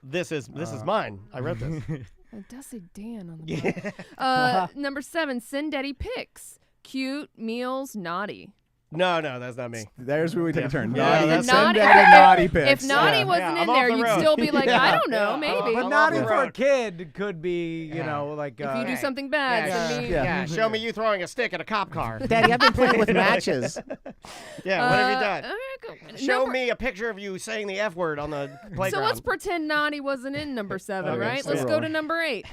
This is mine. I wrote this. It does say Dan on the bottom. Number 7, send daddy pics. Cute, meals, naughty. No, that's not me. There's where we take a turn. Yeah, Naughty, that's- send Naughty- daddy naughty pics. If naughty Yeah. wasn't Yeah, in I'm there, off the you'd road. still be like, Yeah. I don't know, Yeah. maybe. But I'm naughty off the for a road. kid could be, you know, like If you do something bad, Yeah, send me. yeah. Show me you throwing a stick at a cop car. Daddy, I've been playing with matches. Yeah, what have you done? Okay, Show number- me a picture of you saying the F word on the playground. So let's pretend naughty wasn't in number 7, Okay, right? stay Let's go rolling. to number 8.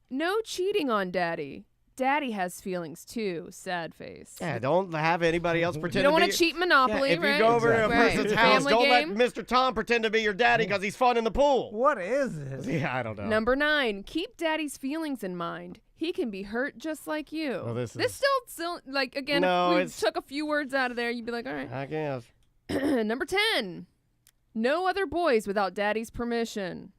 No cheating on daddy. Daddy has feelings too. Sad face. Yeah, don't have anybody else pretend You don't to want be. to cheat Monopoly, Yeah, if right? you go over to a Right. person's house, Family don't game. let Mr. Tom pretend to be your daddy because he's fun in the pool. What is this? Yeah, I don't know. Number 9, keep daddy's feelings in mind. He can be hurt just like you. Well, this still like again. No, if we it's- took a few words out of there, you'd be like, all right. I guess. Number 10, no other boys without daddy's permission.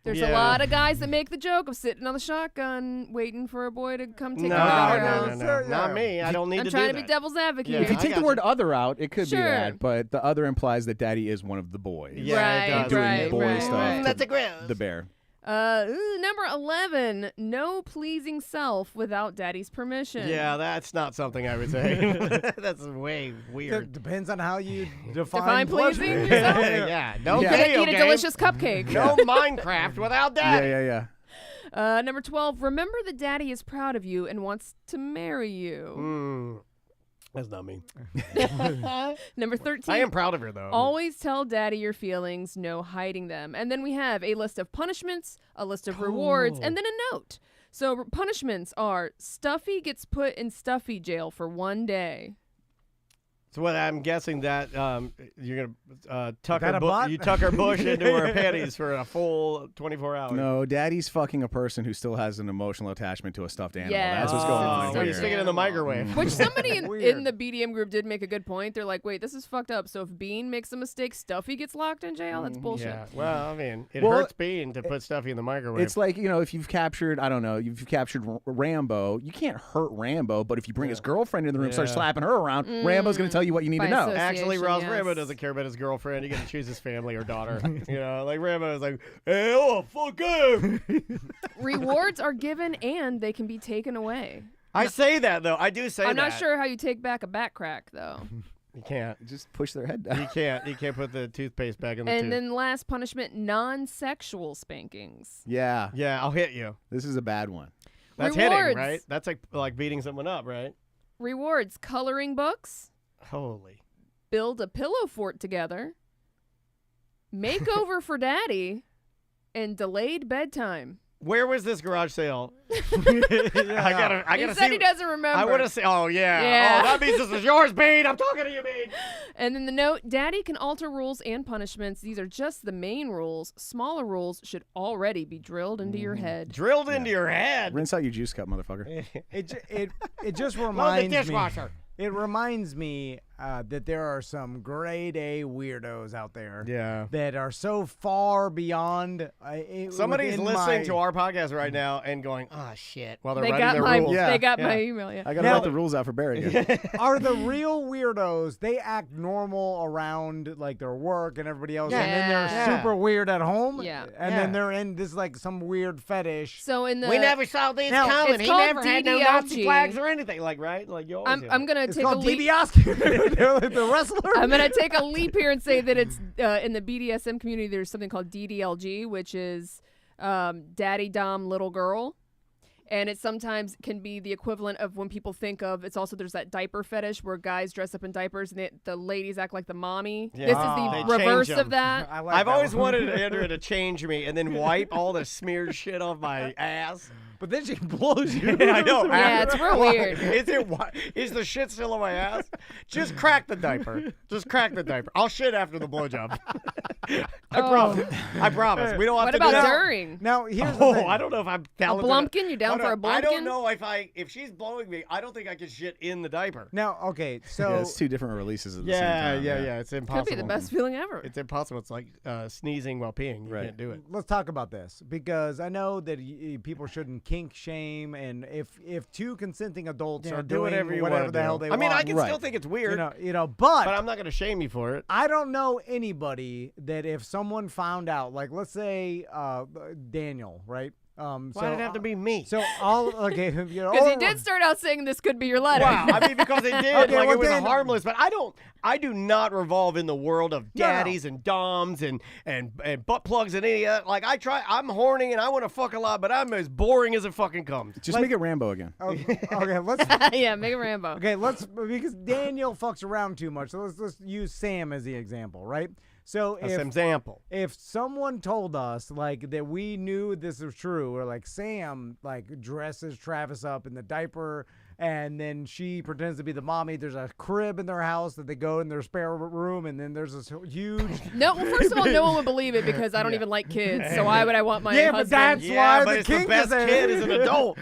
There's a Yeah. lot of guys that make the joke of sitting on the shotgun waiting for a boy to come take No, a daughter no, out. no, no, not me. I don't need I'm to trying do to be that. devil's advocate. Yeah, If you I take the got word you. other out, it could Sure. be that, but the other implies that daddy is one of the boys. Yeah, right, it does. Doing right, boy right, stuff. right. That's a gross. The bear. Number 11, no pleasing self without daddy's permission. Yeah, that's not something I would say. That's way It weird. depends on how you Define define pleasure. pleasing yourself? Yeah, no Yeah. video Eat a game. delicious cupcake. No Minecraft without daddy. Yeah. Number 12, remember that daddy is proud of you and wants to marry you. That's not me. Number 13, I am proud of her though. always tell daddy your feelings, no hiding them. And then we have a list of punishments, a list of rewards, and then a note. So punishments are Stuffy gets put in Stuffy jail for 1 day. So what I'm guessing that you're gonna tuck That her a butt? you tuck her bush into her panties for a full 24 hours. No, daddy's fucking a person who still has an emotional attachment to a stuffed animal. Yes. That's what's going on Well, you here. stick it in the microwave. Which somebody in Weird. the BDM group did make a good point. They're like, wait, this is fucked up. So if Bean makes a mistake, Stuffy gets locked in jail? That's bullshit. Yeah. Well, I mean, it Well, hurts Bean to put Stuffy in the microwave. It's like, if you've captured, I don't know, you've captured Rambo, you can't hurt Rambo, but if you bring his girlfriend in the room, start Yeah. slapping her around, Rambo's going to tell you what you need By to know. association. Actually, Ross yes. Rambo doesn't care about his girlfriend. He gets to choose his family or daughter. Like Rambo is like, hey, oh, fuck him. Rewards are given and they can be taken away. I say that though. I do say that. I'm not sure how you take back a back crack, though. You can't. Just push their head down. You can't. You can't put the toothpaste back in the And tooth. then last punishment, non-sexual spankings. Yeah, Yeah, I'll hit you. this is a bad one. That's Rewards. hitting, right? That's like beating someone up, right? Rewards, coloring books, Holy. build a pillow fort together, makeover for daddy, and delayed bedtime. Where was this garage sale? I gotta He said see. he doesn't remember. I want to say. Oh yeah. Yeah. Oh, that means this is yours, Bean. I'm talking to you, Bean. And then the note, daddy can alter rules and punishments. These are just the main rules. Smaller rules should already be drilled into your head. Drilled into your head. Rinse out your juice cup, motherfucker. It just Load the reminds me. dishwasher. It reminds me that there are some grade A weirdos out there Yeah. that are so far beyond. Somebody's within listening my- to our podcast right now and going, "Oh shit!" While they're They writing got their my rules. Yeah. they got my Yeah. email, yeah. I got to Now- write the rules out for Barry again. Are the real weirdos? They act normal around like their work and everybody else, and then they're Yeah. super weird at home. Yeah. and Yeah. then they're in this like some weird fetish. So in the We never saw these Now, coming. it's He called never had no Nazi DDLG. flags or anything. Like right? Like you always. I'm gonna It's take a called leap. DiBiase. They're like the wrestler. I'm gonna take a leap here and say that it's in the BDSM community. There's something called DDLG, which is daddy dom little girl. And it sometimes can be the equivalent of when people think of, it's also, there's that diaper fetish where guys dress up in diapers and the ladies act like the mommy. Yeah. This is They the reverse change of that. I like I've that always one. wanted Andrea to change me and then wipe all the smeared shit off my ass. But then she blows you. I know. Yeah, it's real weird. Is the shit still on my ass? Just crack the diaper. Just crack the diaper. I'll shit after the blowjob. I promise. I promise. We don't have What to about do that. during? Now, here's the Oh, thing. I don't know if I'm A talented. blumpkin? You down for a I don't blumpkin? know if she's blowing me. I don't think I can shit in the diaper. Now, okay, so Yeah, it's two different releases at the same time. Yeah. It's impossible. Could be the best feeling ever. It's impossible. It's like sneezing while peeing. You Right. can't do it. let's talk about this because I know that people shouldn't kink shame, and if two consenting adults Yeah, are do doing whatever you whatever want the hell they I mean, want, I can still think it's weird, but but I'm not going to shame you for it. I don't know anybody that if someone found out, like let's say Daniel, right? Why did it have to be me? So all okay, Because he did start out saying this could be your letter. Wow, I mean, because they did, Okay, like well it was then- harmless. But I do not revolve in the world of daddies and doms and butt plugs and any of that. Like I'm horny and I want to fuck a lot, but I'm as boring as it fucking comes. Just make it Rambo again. Okay, let's Yeah, make a Rambo. okay, because Daniel fucks around too much. So let's use Sam as the example, right? So That's an example. if someone told us like that we knew this was true, or like Sam like dresses Travis up in the diaper and then she pretends to be the mommy, there's a crib in their house that they go in their spare room, and then there's this huge No, well, first of all, no one would believe it because I don't even like kids. So why would I want my Yeah, but husband? that's Yeah, why but the it's the kink best is kid as an adult.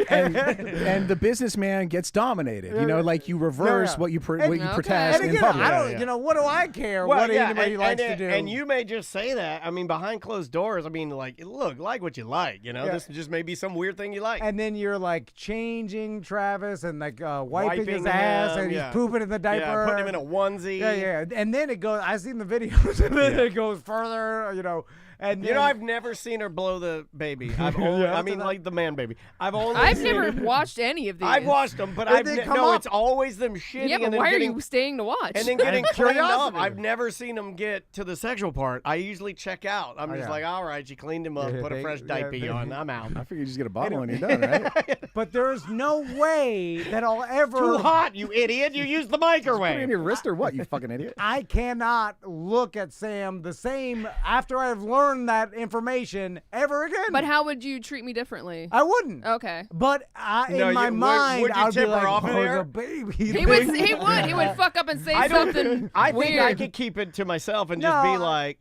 and the businessman gets dominated. You know, like you reverse Yeah. what you And- what you Okay. protest and in again, public. I don't, Yeah. you know, what do I care Well, what yeah, anybody and, likes and, to do? and you may just say that. I mean, behind closed doors. I mean, like, look, like what you like. You know, Yeah. this just may be some weird thing you like. And then you're like changing Travis and like wiping his Wiping ass, him, and he's yeah. pooping in the diaper. Yeah, putting him in a onesie. Yeah. And then it goes. I've seen the videos, and then it goes further. You know, and You then, know, I've never seen her blow the baby. I've only, Yeah, I mean, like the man baby. I've I've seen never her- watched any of these. I've watched them, but They I've come no. up. It's always them shitting Yeah, but and then why are getting you staying to watch? and then getting And cleaned up. curiosity. I've never seen them get to the sexual part. I usually check out. I'm Oh, just yeah. like, all right, she cleaned him up, Yeah, put a they- fresh yeah, diaper they- on. I'm out. I figure you just get a bottle and you're done, right? but there's no way that I'll ever. Too hot, you idiot! You used the Put it in microwave. your wrist or what? You fucking idiot. I cannot look at Sam the same after I've learned that information ever again. But how would you treat me differently? I wouldn't. Okay. But No, in my mind, would you I'd be tip her like, off in "Oh, there?" the baby." He would fuck up and say something I think weird. I could keep it to myself and just No. be like,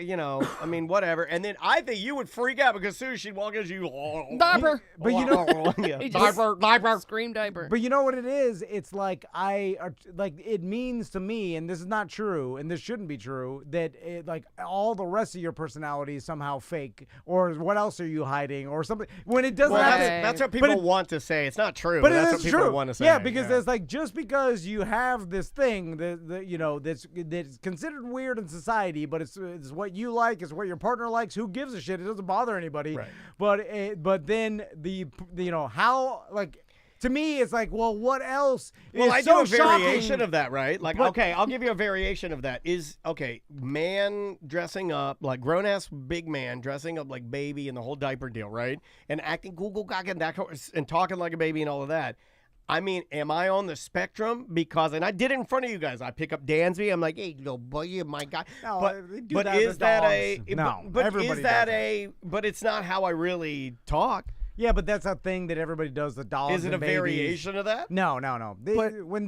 you know, I mean, whatever. And then I think you would freak out because as soon as she'd walk in, you Diaper. But you know, He just diaper. Scream diaper. but you know what it is? It's like it means to me, and this is not true, and this shouldn't be true, that like all the rest of your personality is somehow fake, or what else are you hiding, or something? When it doesn't Well, have Okay. to. that's what But people it- want to say. It's not true, But that's it what is people true. want to say. Yeah, because there's like just because you have this thing that you know that's considered weird in society, but it's what you like, it's what your partner likes. Who gives a shit? It doesn't bother anybody. Right. But then the you know how like. To me, it's like, well, what else Well, is I so do a variation shocking? of that, right? Like, But- okay, I'll give you a variation of that. Man dressing up, like grown-ass big man dressing up like baby and the whole diaper deal, right? And acting Google gaga and talking like a baby and all of that. I mean, am I on the spectrum? Because, and I did it in front of you guys. I pick up Dansby. I'm like, hey, little boy, you my guy. No, but they do but that is with that dogs. a No, but everybody is that does a? But it's not how I really talk. Yeah, but that's a thing that everybody does. The dogs. Is it and a babies. variation of that? No. When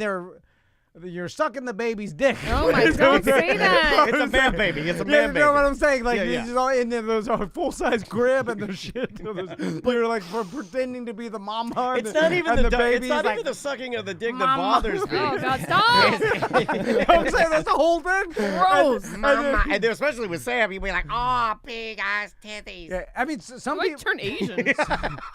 you're sucking the baby's dick. Oh my! Don't say that. It's a man baby. It's a Yeah, man you baby. know what I'm saying? Like, Yeah, yeah. it's just all in there, there's a full-size crib and there's shit. You're like pretending to be the mama. It's not even and the, baby's it's not like, even the sucking of the dick that Mama. bothers me. Oh God! Stop! You know what I'm saying? That's the whole thing. Gross. Mama. And then especially with Sam, he'd be like, "Oh, big ass titties." Yeah, I mean, some Why you people, turn Asian?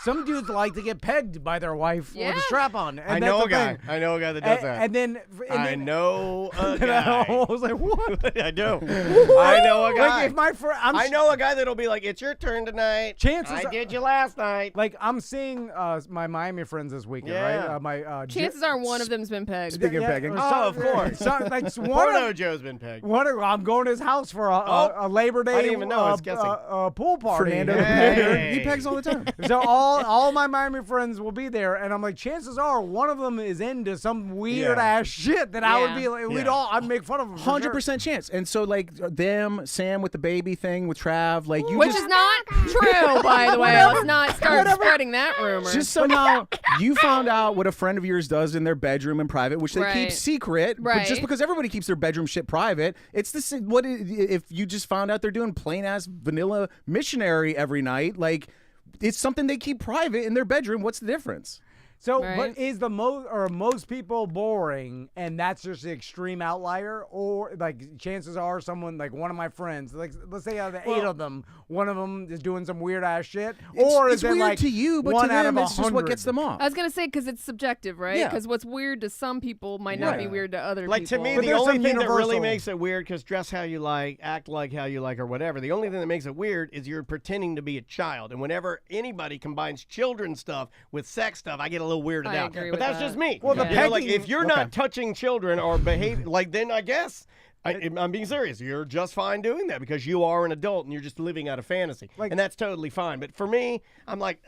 some dudes like to get pegged by their wife with Yeah. a strap on. And I that's know the a guy. thing. I know a guy that does that. And then I know a And I guy. was like, what? I do. I know a guy. Like if my friend, I know a guy that'll be like, "It's your turn tonight." Chances I are- did you last night. Like I'm seeing my Miami friends this weekend, Yeah. right? Chances are one of them's been pegged. Speaking of pegging. Oh, of course. Like Porno Joe's been pegged. I'm going to his house for a Labor Day. I didn't even know, I was guessing. Pool party. Fernando the Hey. Pegger, he pegs all the time. So all my Miami friends will be there, and I'm like, chances are one of them is into some weird ass shit that I would be like, I'd make fun of him. 100% chance. And so like them, Sam with the baby thing with Trav, like you Which just is not true, by the way. Let's not start spreading that rumor. just somehow you found out what a friend of yours does in their bedroom in private, which they keep Right. secret. But just Right. because everybody keeps their bedroom shit private, it's the same. If you just found out they're doing plain ass vanilla missionary every night? Like it's something they keep private in their bedroom. What's the difference? So, Right. but is most people boring, and that's just the extreme outlier, or like chances are someone like one of my friends, like let's say out of the 8 of them, one of them is doing some weird ass shit, or it's is it weird like to you, but one to out them of it's just what 100? gets them off. I was going to say, because it's subjective, right? Yeah. Because what's weird to some people might not be Yeah. weird to other Like to people. me, But the there's only some thing that really universal- makes it weird, because dress how you like, act like how you like, or whatever. The only thing that makes it weird is you're pretending to be a child. And whenever anybody combines children stuff with sex stuff, I get a little weirded I out. agree But with that's that. just me. Well, the You know, like pegging- if you're not touching children or behaving, like then I guess. I'm being serious. You're just fine doing that because you are an adult and you're just living out a fantasy, and that's totally fine. But for me, I'm like,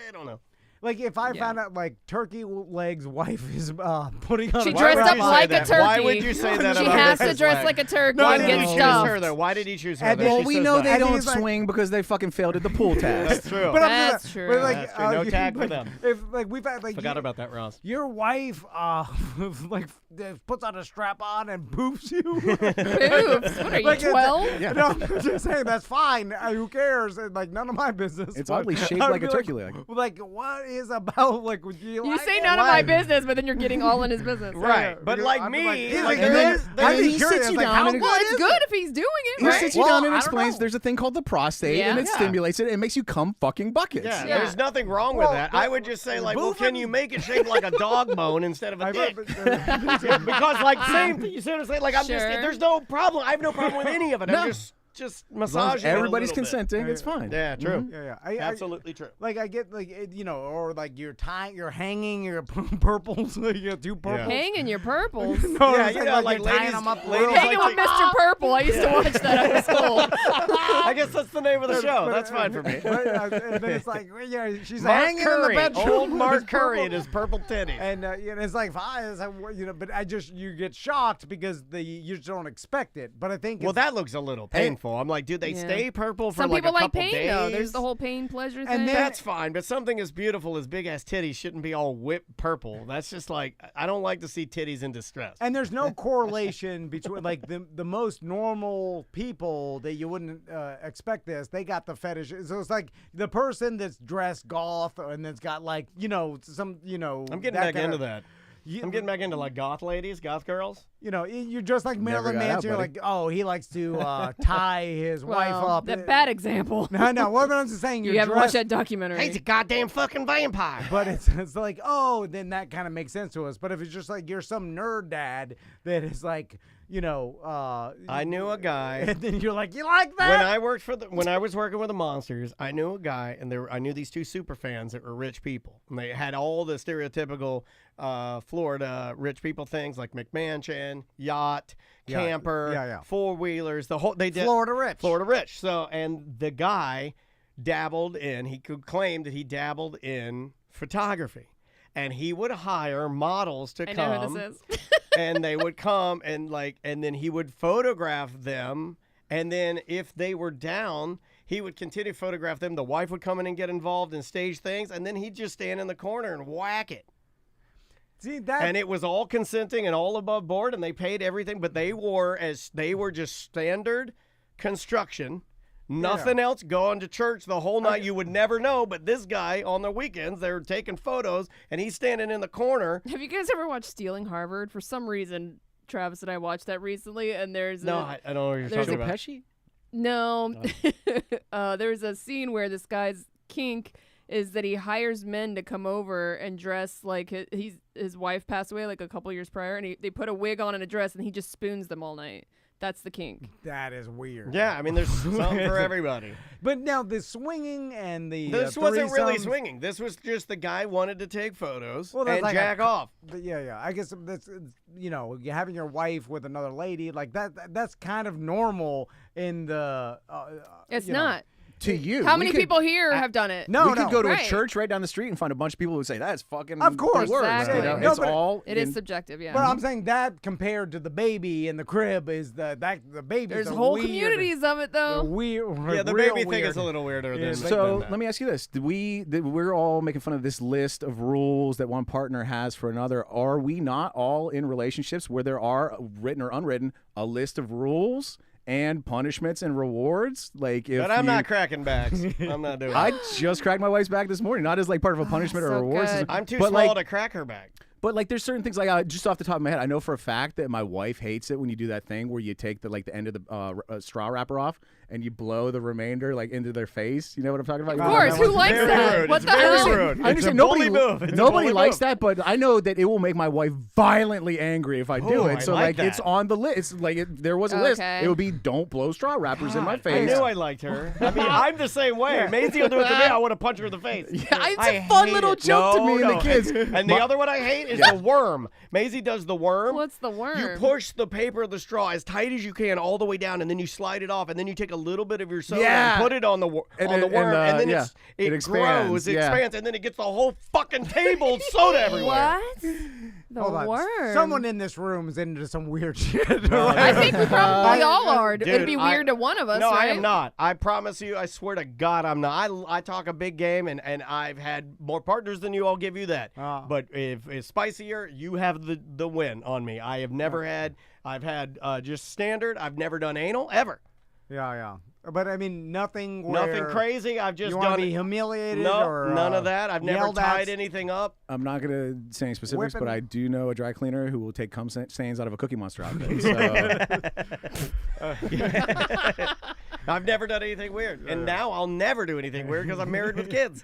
I don't know. Like if I found out like Turkey Leg's wife is putting on She a dressed would up you say like a that? turkey. Why would you say that She about has to his dress leg? like a turkey Why and did get he choose stuffed. her though? Why did he choose her? And though? Well, She's we so know stuffed. they I think don't it's like- swing because they fucking failed at the pool test. That's true. But I'm That's just, true. But like, That's true. No tag for like, them. If like we've had like Forgot about that, Ross. your wife like puts on a strap on and poofs you. Boobs. What are you, Like, it's- 12? No, I'm just saying that's fine. Who cares? It's like none of my business. It's But oddly shaped I'd like be a turkey leg. Like, what is about like? Would you You like say it? none of my Why? business, but then you're getting all in his business. Right, but like I'd be me, like, is like it there's- good? there's- I'd be he curious. sits you Like, down how and Well, good it's is good it? if he's doing it, He right? sits you Well, down and I don't explains know. there's a thing called the prostate, Yeah. and it Yeah. stimulates it and makes you come fucking buckets. Yeah, Yeah. there's nothing wrong with Well, that. but- I would just say, like, well, can Moving- you make it shaped like a dog bone instead of a I- dick? but- Because, like, same thing. You see what I'm saying? Like, I'm just, Sure. there's no problem. I have no problem with any of it. No. I'm just As long massaging as it a everybody's little bit. consenting, it's fine. Yeah, true. Yeah, Absolutely true. Like I get like or like you're tying, you're hanging your purples, like you got 2 purples. Hanging your purples. No, Yeah, I'm you saying, know, like you're tying ladies- them up. ladies Hanging like with Mr. Purple. I used to watch that at school. I guess that's the name of the show. That's fine for me. And then it's like, yeah, she's Mark hanging Curry, in the bedroom. old with Mark his Curry purple- and his purple titties. And it's like fine, it's like, but you get shocked because you just don't expect it. But I think Well, it's- that looks a little painful. I'm like, dude, they Yeah. stay purple for Some like people a like couple pain, days. though. There's the whole pain pleasure thing. And then- That's fine, but something as beautiful as big ass titties shouldn't be all whipped purple. That's just like, I don't like to see titties in distress. And there's no correlation between like the most normal people that you wouldn't expect this. They got the fetish. So it's like the person that's dressed goth and that's got like some I'm getting that back into kinda- that. You- I'm getting back into like goth ladies, goth girls. You're just like Never Marilyn got out, Manson. You're buddy. like, oh, he likes to tie his wife well, up. that bad example. No. What I'm just saying, you're You haven't watched dressed, that documentary. He's a goddamn fucking vampire. but it's like, oh, then that kind of makes sense to us. But if it's just like you're some nerd dad that is like, I knew a guy. and then you're like, you like that? When I was working with the Monsters, I knew a guy, and I knew these 2 super fans that were rich people, and they had all the stereotypical Florida rich people things like McMansion, yacht, camper, 4-wheelers. They did Florida rich. Florida rich. So, and the guy dabbled in. He could claim that he dabbled in photography. And he would hire models to I come. know who this is. And they would come and then he would photograph them. And then if they were down, he would continue to photograph them. The wife would come in and get involved and stage things. And then he'd just stand in the corner and whack it. See that? And it was all consenting and all above board, and they paid everything, but they were just standard construction. Nothing else, going to church the whole night. You would never know, but this guy on the weekends, they're taking photos, and he's standing in the corner. Have you guys ever watched Stealing Harvard? For some reason, Travis and I watched that recently, and there's No, I don't know what you're there's talking a about. Pesci? No. There's a scene where this guy's kink is that he hires men to come over and dress like his wife passed away like a couple years prior, and they put a wig on and a dress, and he just spoons them all night. That's the kink. That is weird. Yeah, I mean, there's something for everybody. But now the swinging and the This wasn't really threesomes- swinging. This was just the guy wanted to take photos Well, that's and like jack off. Yeah. I guess that's you having your wife with another lady like that. That's kind of normal in the. It's you know. not. To you. How We many could- people here have done it? No, we could go to Right. a church right down the street and find a bunch of people who say that's fucking Of course. the worst. Exactly. You know? No, It's but all It is subjective, yeah. But I'm saying that compared to the baby in the crib is the baby. There's whole communities of it, though. Weird. Yeah, the real baby thing is weird. a little weirder than So that. let me ask you this: we're all making fun of this list of rules that one partner has for another. Are we not all in relationships where there are, written or unwritten, a list of rules and punishments and rewards? Like, if But I'm you- not cracking backs. I'm not doing it. I just cracked my wife's back this morning, not as like part of a punishment or so a reward. good. I'm too but small like, to crack her back. But like, there's certain things like just off the top of my head, I know for a fact that my wife hates it when you do that thing where you take the end of the straw wrapper off and you blow the remainder like into their face. You know what I'm talking about? Of course, who likes Very that? rude. What It's the very hell? rude. I It's understand a nobody, bully move. It's a nobody bully likes move. that, but I know that it will make my wife violently angry if I do Ooh, it. I So like it's that. on the list. It's like there was a list. Okay. It would be don't blow straw wrappers in my I face. knew I liked her. I mean, I'm the same way. Maisie will do it to me. I want to punch her in the face. Yeah, it's I a fun hate little it. joke to me and the No. kids. And the other one I hate is the worm. Maisie does the worm. What's the worm? You push the paper of the straw as tight as you can all the way down, and then you slide it off, and then you take a little bit of your soda Yeah. and put it on the worm, And and then yeah, it it expands, grows, it yeah. expands, and then it gets the whole fucking table soda everywhere. What? The Hold on. worm. Someone in this room is into some weird shit. I think we probably all are. Dude, It'd be weird to one of us, No, right? I am not. I promise you. I swear to God, I'm not. I talk a big game, and I've had more partners than you. I'll give you that. But if it's spicier, you have the win on me. I have never had. I've had just standard. I've never done anal ever. Yeah. But I mean, nothing. Where Nothing crazy. I've just You want done to be it. humiliated? No, or, none of that. I've never yelled at? tied anything up. I'm not gonna say any specifics, but Whipping. I do know a dry cleaner who will take cum stains out of a Cookie Monster outfit. So I've never done anything weird, and now I'll never do anything weird because I'm married with kids,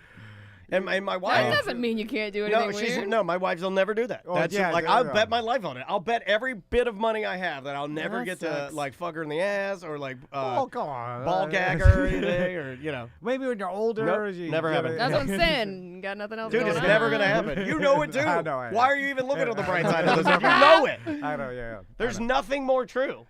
and my wife. That doesn't mean you can't do No, anything weird. no. My wives will never do that. Oh, That's yeah, like yeah, I'll yeah. bet my life on it. I'll bet every bit of money I have that I'll never That get sucks. to like fuck her in the ass or like Oh, come on. ball gag her or anything or Maybe when you're older. Nope, you never get happened. it. That's what I'm saying. Got nothing else dude, going it's on. never gonna happen. You know it too. I know, I know. Why are you even looking on the bright side of this? You know it. I know, yeah. There's nothing more true.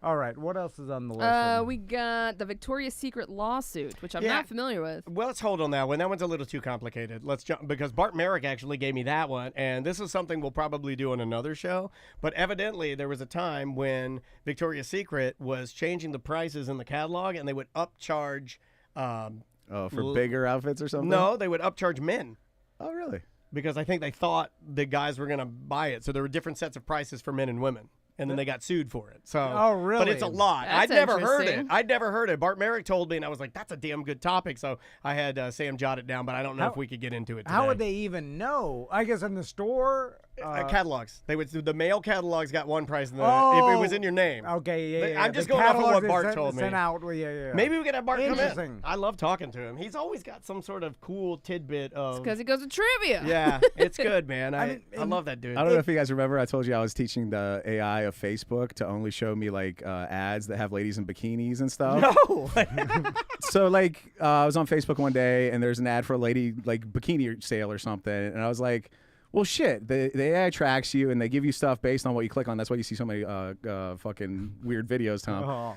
All right, what else is on the list? We got the Victoria's Secret lawsuit, which I'm Yeah. not familiar with. Well, let's hold on that one. That one's a little too complicated. Let's jump because Bart Merrick actually gave me that one, and this is something we'll probably do on another show. But evidently, there was a time when Victoria's Secret was changing the prices in the catalog, and they would upcharge. for bigger outfits or something? No, they would upcharge men Oh, really? because I think they thought the guys were going to buy it. So there were different sets of prices for men and women. And then they got sued for it. So, Oh, really? But it's a lot. That's I'd never heard it. interesting. I'd never heard it. Bart Merrick told me, and I was like, "That's a damn good topic." So I had Sam jot it down, but I don't know How- if we could get into it today. How would they even know? I guess in the store. Catalogs. They would. The male catalogs got one price, and if it Oh. was in your name. Okay, yeah. I'm just The going off of what catalogs Bart that told me. Sent out, well, yeah. Maybe we could have Bart come in. Interesting. I love talking to him. He's always got some sort of cool tidbit of. Because he goes to trivia. Yeah, it's good, man. I mean, love that dude. I don't know if you guys remember. I told you I was teaching the AI of Facebook to only show me like ads that have ladies in bikinis and stuff. No. So like I was on Facebook one day and there's an ad for a lady like bikini sale or something, and I was like, well, shit. The AI tracks you and they give you stuff based on what you click on. That's why you see so many fucking weird videos, Tom.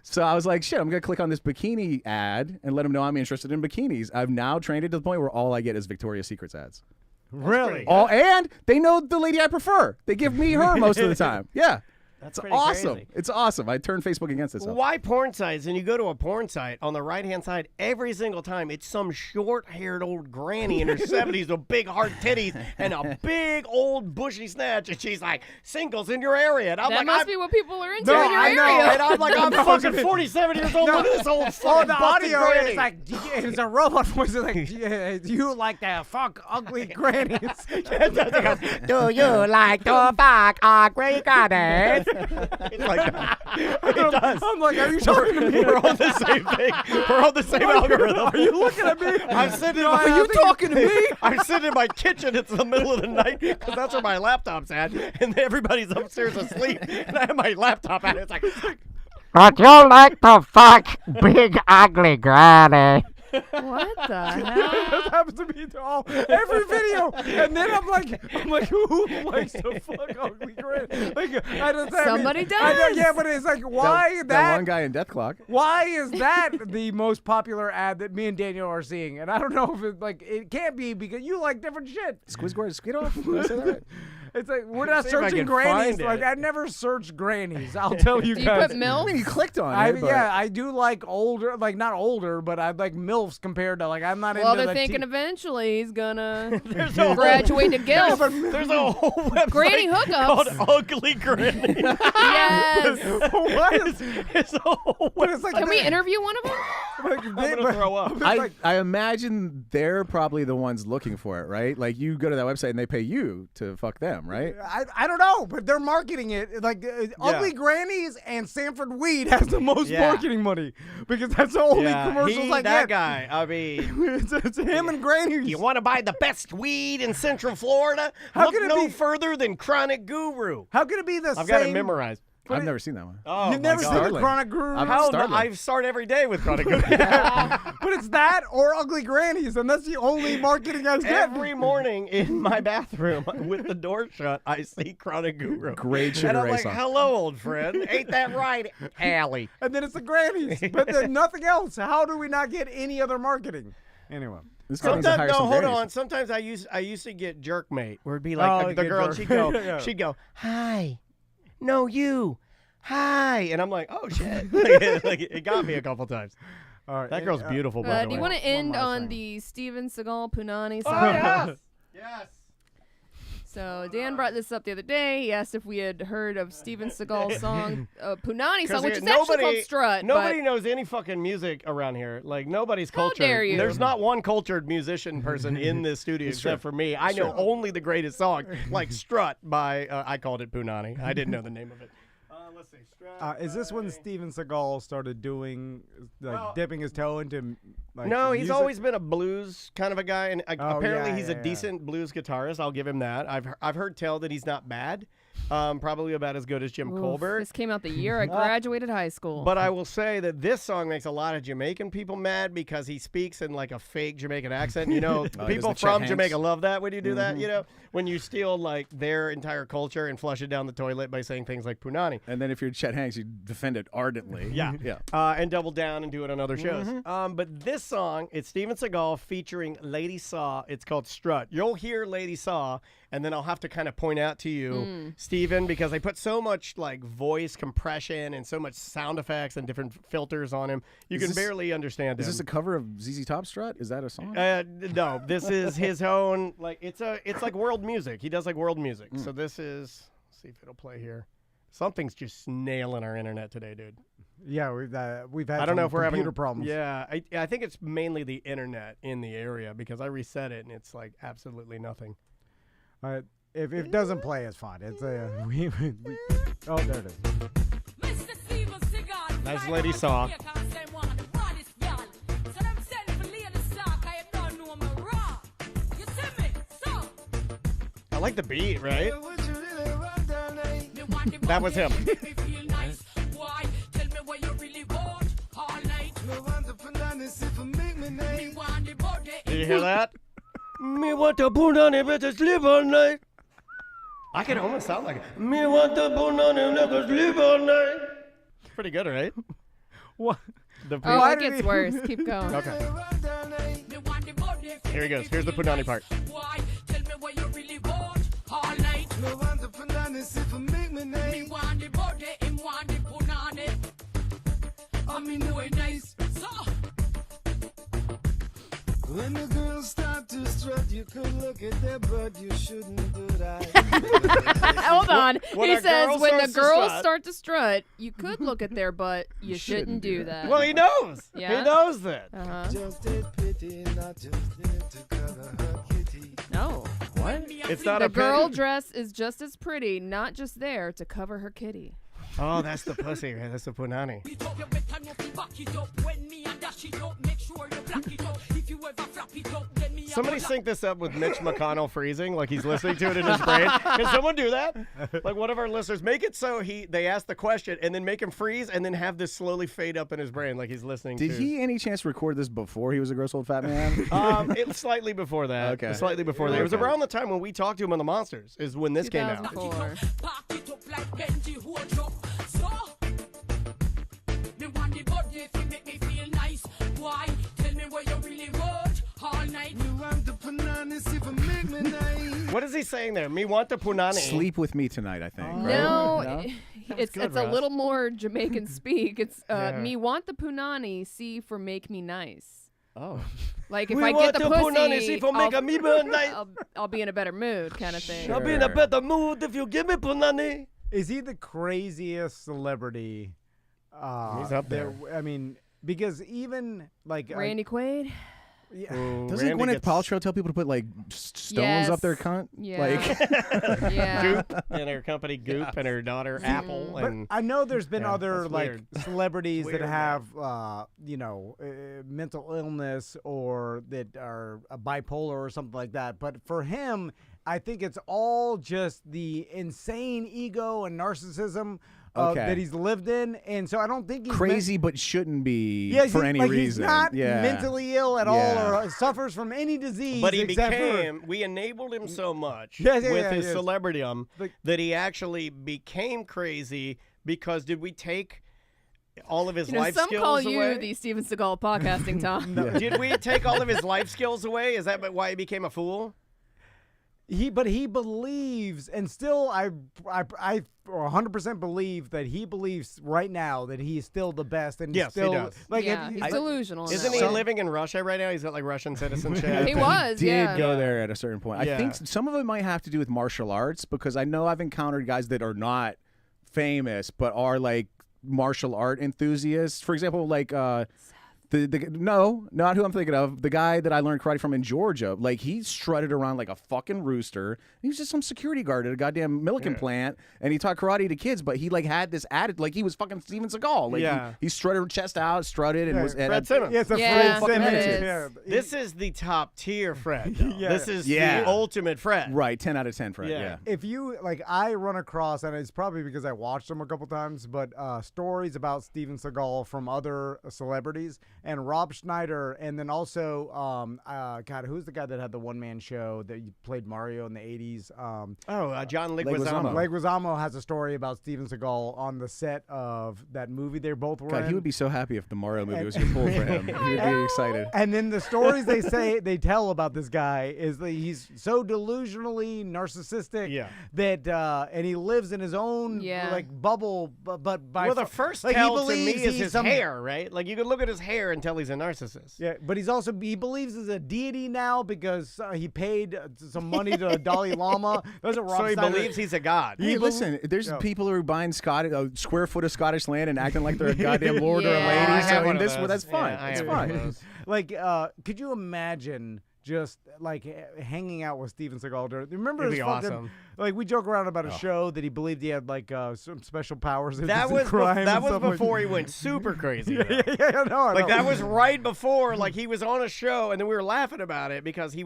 So I was like, shit, I'm gonna click on this bikini ad and let them know I'm interested in bikinis. I've now trained it to the point where all I get is Victoria's Secret ads. Really? And they know the lady I prefer. They give me her most of the time. Yeah. That's It's pretty awesome. crazy. It's awesome. I turned Facebook against itself. Why porn sites? And you go to a porn site on the right-hand side every single time. It's some short-haired old granny in her 70s with big hard titties and a big old bushy snatch, and she's like, "Singles in your area." And I'm That like, must I'm, be what people are into No, in your I know. area. and I'm like, I'm fucking 47 years old. Look at this old Oh, fucking the busted audio granny. is like, it's a robot voice. It's like, yeah, you like to fuck ugly grannies. Do you like to fuck ugly grannies? It's like that. It does. I'm like, are you talking to me? We're on the same thing. We're on the same algorithm. Are you looking at me? I'm sitting. Are you talking to me? I'm sitting in my kitchen. It's the middle of the night because that's where my laptop's at, and everybody's upstairs asleep, and I have my laptop out. It's like, Would you like to fuck Big Ugly Granny? What the hell? That happens to me all every video, and then I'm like, who likes to fuck ugly granny? Like, Somebody does. I know, yeah, but it's like, why that one guy in Death Clock. Why is that the most popular ad that me and Daniel are seeing? And I don't know if it can't be because you like different shit. Squidward, squid off. Did I say that right? It's like we're not See if I searching can grannies. find Like it. I never search grannies. I'll tell you Do you guys. put milk? I mean, you clicked on it. but- Yeah, I do like older, like not older, but I like MILFs compared to like I'm not Well, into they're the thinking eventually he's gonna there's a whole, graduate to there's GILF. a whole website Granny called hookups. Ugly Granny. Yes. What? It's a whole But it's like Can we interview one of them? I'm gonna throw up. I imagine they're probably the ones looking for it, right? Like you go to that website and they pay you to fuck them, right? I don't know, but they're marketing it like Ugly Grannies and Sanford Weed has the most marketing money because that's the only commercials I that get. guy. I mean, it's him and Grannies. you want to buy the best weed in Central Florida? How Look can it no be- further than Chronic Guru. How could it be the I've same? got it memorized. I've never seen that one. Oh, You've my never God. seen the Startling. Chronic Guru? I've- Startling. I start every day with Chronic Guru. But it's that or Ugly Grannies, and that's the only marketing I get. Every morning in my bathroom with the door shut, I see Chronic Guru. Great Sugar And I'm Ray like, song. hello, old friend. Ain't that right, Allie? And then it's the Grannies, but then nothing else. How do we not get any other marketing? Anyway. This guy needs to Sometimes, hire no, some hold grannies. on. Sometimes I used to get jerkmate, where it'd be like Oh, the get girl, and jerk. Yeah. she'd go, hi, no, you, hi, and I'm like, oh shit, like, it got me a couple times. All right. That girl's beautiful, by the Do you way. want to end last on thing. the Steven Seagal Punani Oh song? yes, yes. So Dan brought this up the other day. He asked if we had heard of Steven Seagal's song, Punani song, which is actually called Strut. Nobody knows any fucking music around here. Like nobody's cultured. dare you. There's not one cultured musician person in this studio except for me. I know only the greatest song, like Strut by I called it Punani. I didn't know the name of it. Let's see, Strut. Is this when Steven Seagal started doing, dipping his toe into, like, No, he's music? always been a blues kind of a guy, and apparently yeah, he's yeah, a yeah. decent blues guitarist. I'll give him that. I've heard tell that he's not bad, probably about as good as Jim Oof, Colbert. This came out the year I graduated high school. But I will say that this song makes a lot of Jamaican people mad because he speaks in like a fake Jamaican accent. You know, people like Chet from Hanks. Jamaica love that when you do that. You know, when you steal like their entire culture and flush it down the toilet by saying things like Punani. And then if you're Chet Hanks, you defend it ardently. Yeah. Yeah. And double down and do it on other shows. But this song, it's Steven Seagal featuring Lady Saw. It's called Strut. You'll hear Lady Saw, and then I'll have to kind of point out to you, Steven, because they put so much like voice compression and so much sound effects and different filters on him. You can this- barely understand him. Is this a cover of ZZ Top Strut? Is that a song? No, this is his own. Like it's like world music. He does like world music. So this is. Let's see if it'll play here. Something's just nailing our internet today, dude. Yeah, we've had I don't know if we're having computer problems. Yeah, I think it's mainly the internet in the area because I reset it and it's like absolutely nothing. If it doesn't play, it's fine. It's oh, there it is. That's Lady Saw. I like the beat, right? That was him. Did you hear that? Me want to put on it, better sleep all night. I can almost sound like it. Me want to put on it, better sleep all night. Pretty good, right? What? The oh, Why it did gets he- worse. Keep going. Okay. Here he goes. Here's the Punani part. When the girls start to strut, you could look at their butt, you shouldn't do that. Hold on. when He a says girl when the starts to girls strut- start to strut, you could look at their butt. You shouldn't do that. Well, he knows. Yeah? He knows that. Uh-huh. Just a pity, not just there to cover her kitty. No. What? It's not The a girl pity. dress is just as pretty, not just there to cover her kitty. Oh, that's the pussy. Right? That's the punani. Somebody sync this up with Mitch McConnell freezing, like he's listening to it in his brain. Can someone do that? Like one of our listeners, make it so they ask the question and then make him freeze and then have this slowly fade up in his brain, like he's listening. Did he any chance record this before he was a gross old fat man? It's slightly before that. Okay. Slightly before that. It was around the time when we talked to him on the Monsters. Is when this came out. 2004. What is he saying there? Me want the punani. Sleep with me tonight, I think. Right? No, it's good, it's a Russ. little more Jamaican speak. It's Yeah. me want the punani, see for make me nice. Oh. Like if We I want get the the punani, pussy, see for make me nice. I'll be in a better mood, kind of thing. I'll be in a better mood if you give me punani. Is he the craziest celebrity? He's up there. I mean, because even like Randy Quaid. Doesn't Gwyneth Paltrow tell people to put like stones up their cunt? Yeah. Like, Yeah. Goop and her company Goop and her daughter Apple. But And I know there's been Yeah, other that's like weird. celebrities Weird, that man. have mental illness or that are bipolar or something like that. But for him, I think it's all just the insane ego and narcissism that he's lived in, and so I don't think he's crazy, but shouldn't be Yeah, for any reason. He's not yeah. mentally ill at all or suffers from any disease. But he except we enabled him so much Yeah, with his yes. celebrityum Like- that he actually became crazy because did we take all of his You know, life some skills call away? you the Steven Seagal podcasting, Tom. Did we take all of his life skills away? Is that why he became a fool? He believes, and still I 100% believe that he believes right now that he is still the best, and Yes, he still does. like Yeah, if- he's delusional. in Isn't that he way. living in Russia right now? He's got like Russian citizenship. He was, Did yeah. go there at a certain point. Yeah. I think some of it might have to do with martial arts because I know I've encountered guys that are not famous but are like martial art enthusiasts. For example, like no, not who I'm thinking of. The guy that I learned karate from in Georgia, like he strutted around like a fucking rooster. He was just some security guard at a goddamn Milliken plant, and he taught karate to kids. But he like had this attitude, like he was fucking Steven Seagal. Like he strutted chest out, strutted, and was Fred Simmons. Yeah, it's a Yeah, Fred that Simmons. is. Yeah. This is the top tier Fred. though. Yeah. This is Yeah. the ultimate Fred. right 10 out of 10 Fred. Yeah. Yeah. If you like, I run across, and it's probably because I watched him a couple times, but stories about Steven Seagal from other celebrities and Rob Schneider, and then also, God, who's the guy that had the one-man show that played Mario in the 80s? John Leguizamo. Leguizamo. Leguizamo has a story about Steven Seagal on the set of that movie they both were God, in. he would be so happy if the Mario movie was your pull for him. He would be excited. And then the stories they tell about this guy is that he's so delusionally narcissistic that and he lives in his own like bubble. But by the first like, tell he to me believes is he's his some- hair, right? Like you can look at his hair and tell he's a narcissist. Yeah, but he believes he's a deity now because he paid some money to Dalai Lama. That's what Rob So he Schneider- believes he's a god. Hey, listen, there's people who are buying a square foot of Scottish land and acting like they're a goddamn lord or a Yeah. lady. I So have I one mean, of those. that's fine. Yeah, I it's have one of fine. those. Like, could you imagine just like hanging out with Steven Seagal? Remember It'd his be fucking awesome. like we joke around about a show that he believed he had like some special powers. That against was crime and that was stuff like- before he went super crazy. though. yeah, no, I Like know. that was right before, like he was on a show, and then we were laughing about it because he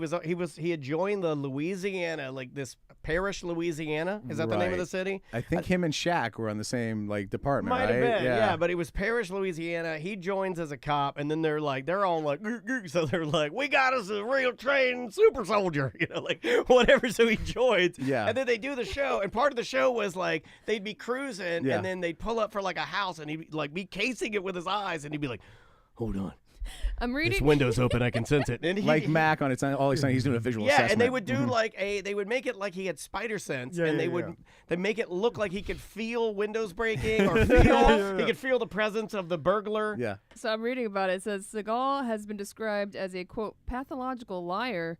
had joined the Louisiana, like this parish, Louisiana. Is that the name of Right. the city? I think him and Shaq were on the same like department, Might right? have been, yeah. But it was Parish, Louisiana. He joins as a cop, and then they're all like, "Grr, grr." So they're like, we got us a real trained super soldier, like whatever. So he joins, Yeah. And then they do the show, and part of the show was like they'd be cruising, Yeah. and then they'd pull up for like a house, and he'd like be casing it with his eyes, and he'd be like, hold on, I'm this reading. window's open, I can sense it. And he, Like Mac on its own, all he's saying he's doing a visual yeah, assessment. and they would do like they would make it like he had spider sense, and they would they make it look like he could feel windows breaking or feel he could feel the presence of the burglar. Yeah. So I'm reading about it. It says Seagal has been described as a, quote, pathological liar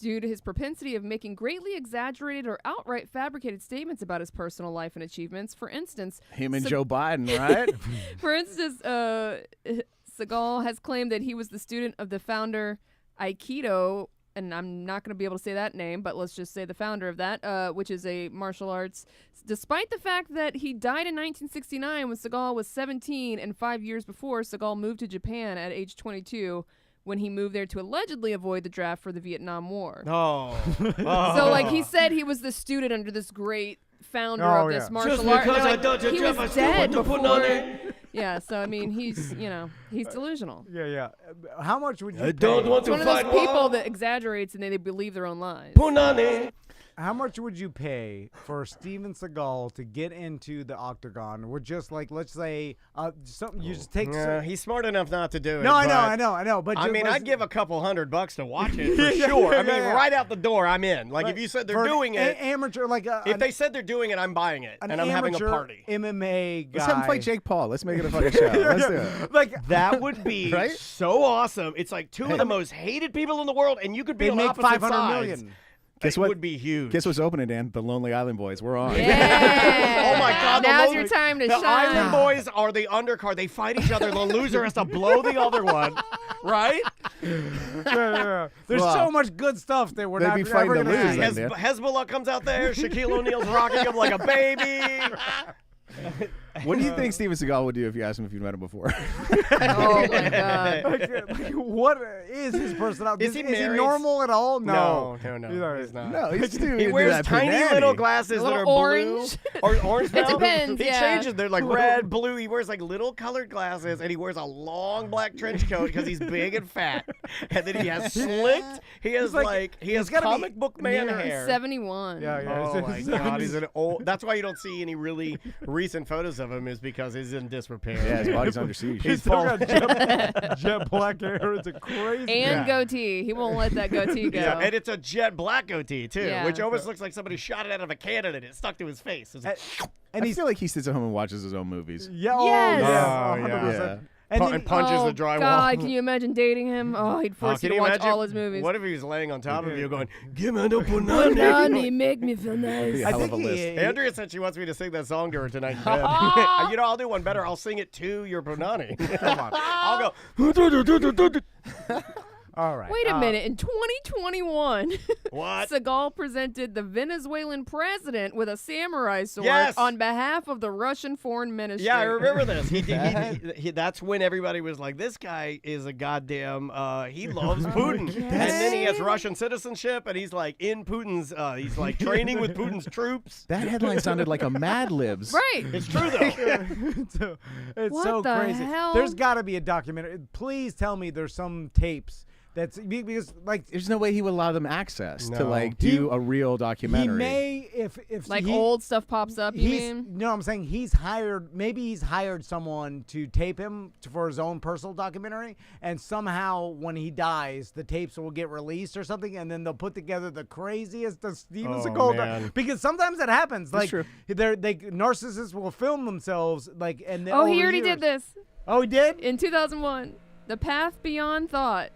due to his propensity of making greatly exaggerated or outright fabricated statements about his personal life and achievements. For instance, Him and Joe Biden, right? For instance, Seagal has claimed that he was the student of the founder Aikido and I'm not going to be able to say that name, but let's just say the founder of that, which is a martial arts. Despite the fact that he died in 1969 when Seagal was 17, and 5 years before, Seagal moved to Japan at age 22 when he moved there to allegedly avoid the draft for the Vietnam War. Oh. So, like, he said he was the student under this great founder of this martial Just art. because No, I like, thought you he Jeff, I was still dead want to put before. on it. Yeah, so I mean, he's he's delusional. Yeah. How much would you I pay? don't want It's to one of those fight people war. that exaggerates and they believe their own lies. Punani. How much would you pay for Steven Seagal to get into the octagon with just like, let's say, something you just take? He's smart enough not to do it. No, I but- know. But I just mean, let's- I'd give a couple $100 to watch it for sure. I mean, right out the door, I'm in. Like, if you said they're for an doing it, amateur, like if they said they're doing it, I'm buying it, an and I'm having a amateur party. MMA guy. Let's have him fight Jake Paul. Let's make it a fucking show. Let's do it. Like That would be Right? so awesome. It's like two of the most hated people in the world, and you could be they on make opposite 500 sides. million. Guess It what? would be huge. Guess what's opening, Dan? The Lonely Island Boys. We're on. Yeah. Oh my God! Now's the your time to the shine. Island Boys are the undercard. They fight each other. The loser has to blow the other one, right? Yeah. There's Wow. so much good stuff that we're They'd not be ever fighting to gonna lose see. then. Hezbollah comes out there. Shaquille O'Neal's rocking him like a baby. What do you think Steven Seagal would do if you asked him if you'd met him before? Oh my God. Like, what is his personality? Is he married? normal at all? No, He's not. no, he's doing He wears tiny little glasses A that little are orange. blue or orange. It now. depends, He yeah. changes. They're like red, blue. He wears like little colored glasses, and he wears a long black trench coat because he's big and fat. And then he has slicked. He has he has gotta be comic book man near hair. 71. Yeah. Oh my God, he's an old. That's why you don't see any really recent photos of him, is because he's in disrepair. Yeah, his body's under siege. He's still got jet black hair. It's a crazy. And goatee. He won't let that goatee go. Yeah, and it's a jet black goatee too, Yeah. which almost looks like somebody shot it out of a cannon and it stuck to his face. It's like, And I feel like he sits at home and watches his own movies. Yeah. Yes. Yeah. Oh, 100%. yeah. And and then, punches oh, the drywall. God, can you imagine dating him? Oh, he'd force you Can to watch imagine? all his movies. What if he was laying on top of you going, "Give me the punani"? Nani, make me feel nice. Be a I hell of think a list. Andrea said she wants me to sing that song to her tonight in bed. You know, I'll do one better. I'll sing it to your punani. come on. I'll go. All right. Wait a minute. In 2021, What? Seagal presented the Venezuelan president with a samurai sword Yes. on behalf of the Russian Foreign Ministry. Yeah, I remember this. That's when everybody was like, "This guy is a goddamn. He loves Putin." And then he has Russian citizenship, and he's like in Putin's. He's like training with Putin's troops. That headline sounded like a Mad Libs. Right. It's true though. It's What so the crazy. hell? There's got to be a documentary. Please tell me there's some tapes that's because like There's no way he would allow them access to No. like do a real documentary. he may if Like he, old stuff pops up, you he's mean? no, I'm saying he's hired. Maybe he's hired someone to tape him for his own personal documentary, and somehow when he dies, the tapes will get released or something, and then they'll put together the craziest of Steven Oh, Seagal. man. Because sometimes that happens. Like true. narcissists will film themselves like and Oh, he over already years. did this Oh, he did. in 2001. The Path Beyond Thought.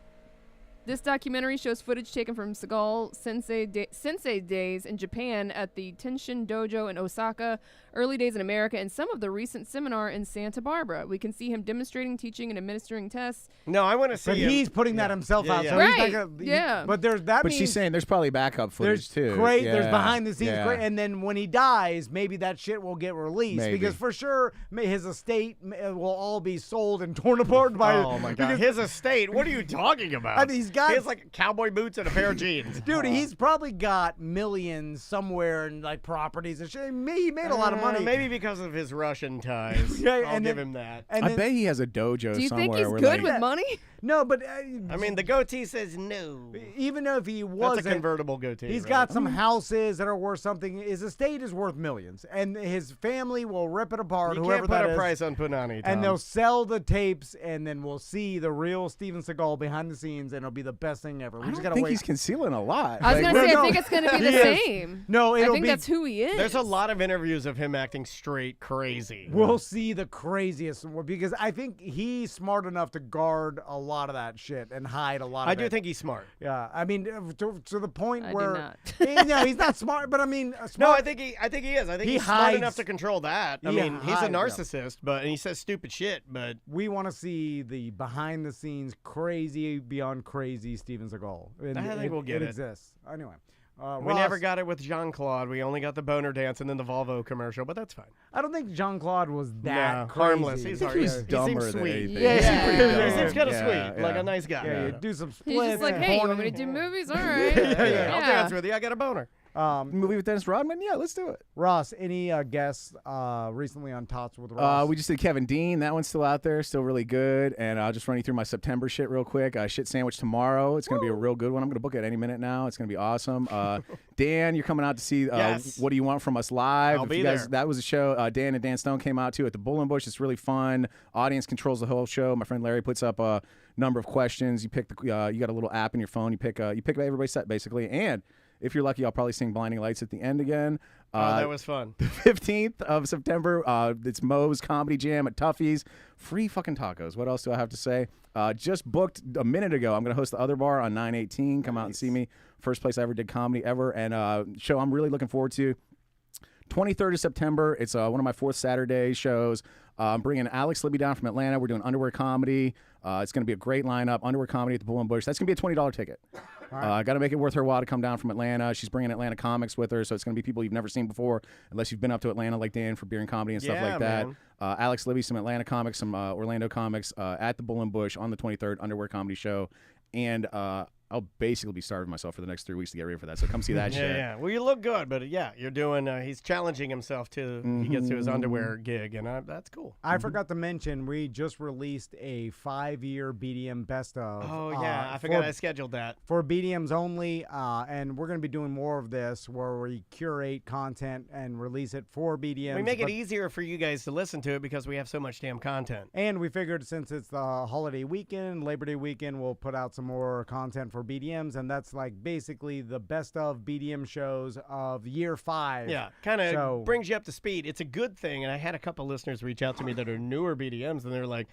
This documentary shows footage taken from Seagal sensei days in Japan at the Tenshin Dojo in Osaka, early days in America, and some of the recent seminar in Santa Barbara. We can see him demonstrating, teaching, and administering tests. No, I want to see But him. he's putting that himself Yeah, out. yeah. So he's Right, not gonna, yeah. But there's that. But means she's saying there's probably backup footage there's too. great. Yeah. There's behind the scenes Yeah. great. And then when he dies, maybe that shit will get released Maybe. because for sure his estate will all be sold and torn apart by. Oh my God! because- His estate. What are you talking about? I mean, he's got- He has like cowboy boots and a pair of jeans. Dude, he's probably got millions somewhere in like properties and shit. He made a lot of money. Maybe because of his Russian ties. Yeah, I'll and give then- him that. And I then- bet he has a dojo Do you somewhere think he's where good like, with money? no, but I mean, the goatee says no. even though if he That's wasn't, a convertible goatee. he's right? got some houses that are worth something. His estate is worth millions, and his family will rip it apart. You whoever can't put that a is. price on Punani, Tom. And they'll sell the tapes, and then we'll see the real Steven Seagal behind the scenes, and it'll be the best thing ever. We I just don't gotta think wait. he's concealing a lot. I was Like, going to say, no, I think it's going to be he the is. same. No, I it'll think be. that's who he is. There's a lot of interviews of him acting straight crazy. We'll see the craziest one because I think he's smart enough to guard a lot. lot of that shit and hide a lot of I it. do think he's smart. Yeah, I mean, to the point I do where not. yeah, he's not smart, but I mean, smart. No, I think he is. I think He he's smart hides- enough to control that. I he mean, he's a hides, yeah. narcissist, and he says stupid shit, but We want to see the behind the scenes, crazy beyond crazy Steven Seagal. And I think we'll get it. exists anyway. we never Ross, got it with Jean-Claude. We only got the boner dance and then the Volvo commercial, but that's fine. I don't think Jean-Claude was that No, crazy. harmless. He's I think he was he dumber seems than sweet. anything. Yeah, He seemed yeah, pretty yeah, dumb. yeah. He seems kind of Yeah, sweet, like yeah. a nice guy. Yeah, you do some He's splits. just like, hey, you want me to porn. do movies? All right. Yeah, I'll dance with you. I got a boner. Movie with Dennis Rodman? Yeah, let's do it. Ross, any guests recently on Tots with Ross? We just did Kevin Dean. That one's still out there, still really good. And I'll just run you through my September shit real quick. Shit Sandwich tomorrow. It's going to be a real good one. I'm going to book it any minute now. It's going to be awesome. Dan, you're coming out to see Yes. What Do You Want From Us live. I'll If be you guys, there. That was a show Dan and Dan Stone came out to at the Bull and Bush. It's really fun. Audience controls the whole show. My friend Larry puts up a number of questions. You pick you got a little app in your phone. You pick everybody's set basically. And if you're lucky, I'll probably sing Blinding Lights at the end again. That was fun. 15th of September, it's Moe's Comedy Jam at Tuffy's. Free fucking tacos. What else do I have to say? Just booked a minute ago. I'm going to host the Other Bar on 9/18. Come out and see me. First place I ever did comedy ever. And show I'm really looking forward to. 23rd of September, it's one of my fourth Saturday shows. I'm bringing Alex Libby down from Atlanta. We're doing underwear comedy. It's going to be a great lineup. Underwear comedy at the Bull and Bush. That's going to be a $20 ticket. I got to make it worth her while to come down from Atlanta. She's bringing Atlanta comics with her, so it's going to be people you've never seen before, unless you've been up to Atlanta like Dan for beer and comedy and stuff Yeah, like that. man. Alex Libby, some Atlanta comics, some Orlando comics at the Bull and Bush on the 23rd, underwear comedy show. And I'll basically be starving myself for the next 3 weeks to get ready for that. So come see that shit. Yeah. Well, you look good, but yeah, you're doing. He's challenging himself he gets to his underwear gig, and that's cool. I forgot to mention we just released a 5-year BDM best of. Oh yeah, I forgot I scheduled that. For BDMs only, and we're going to be doing more of this where we curate content and release it for BDMs. We make it but- easier for you guys to listen to it because we have so much damn content. And we figured since it's the holiday weekend, Labor Day weekend, we'll put out some more content for BDMs, and that's like basically the best of BDM shows of year 5. Yeah, kind of So- brings you up to speed. It's a good thing, and I had a couple listeners reach out to me that are newer BDMs, and they're like,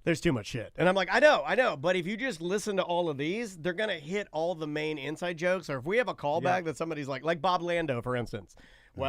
there's too much shit. And I'm like, I know, but if you just listen to all of these, they're going to hit all the main inside jokes, or if we have a callback that somebody's like Bob Lando, for instance.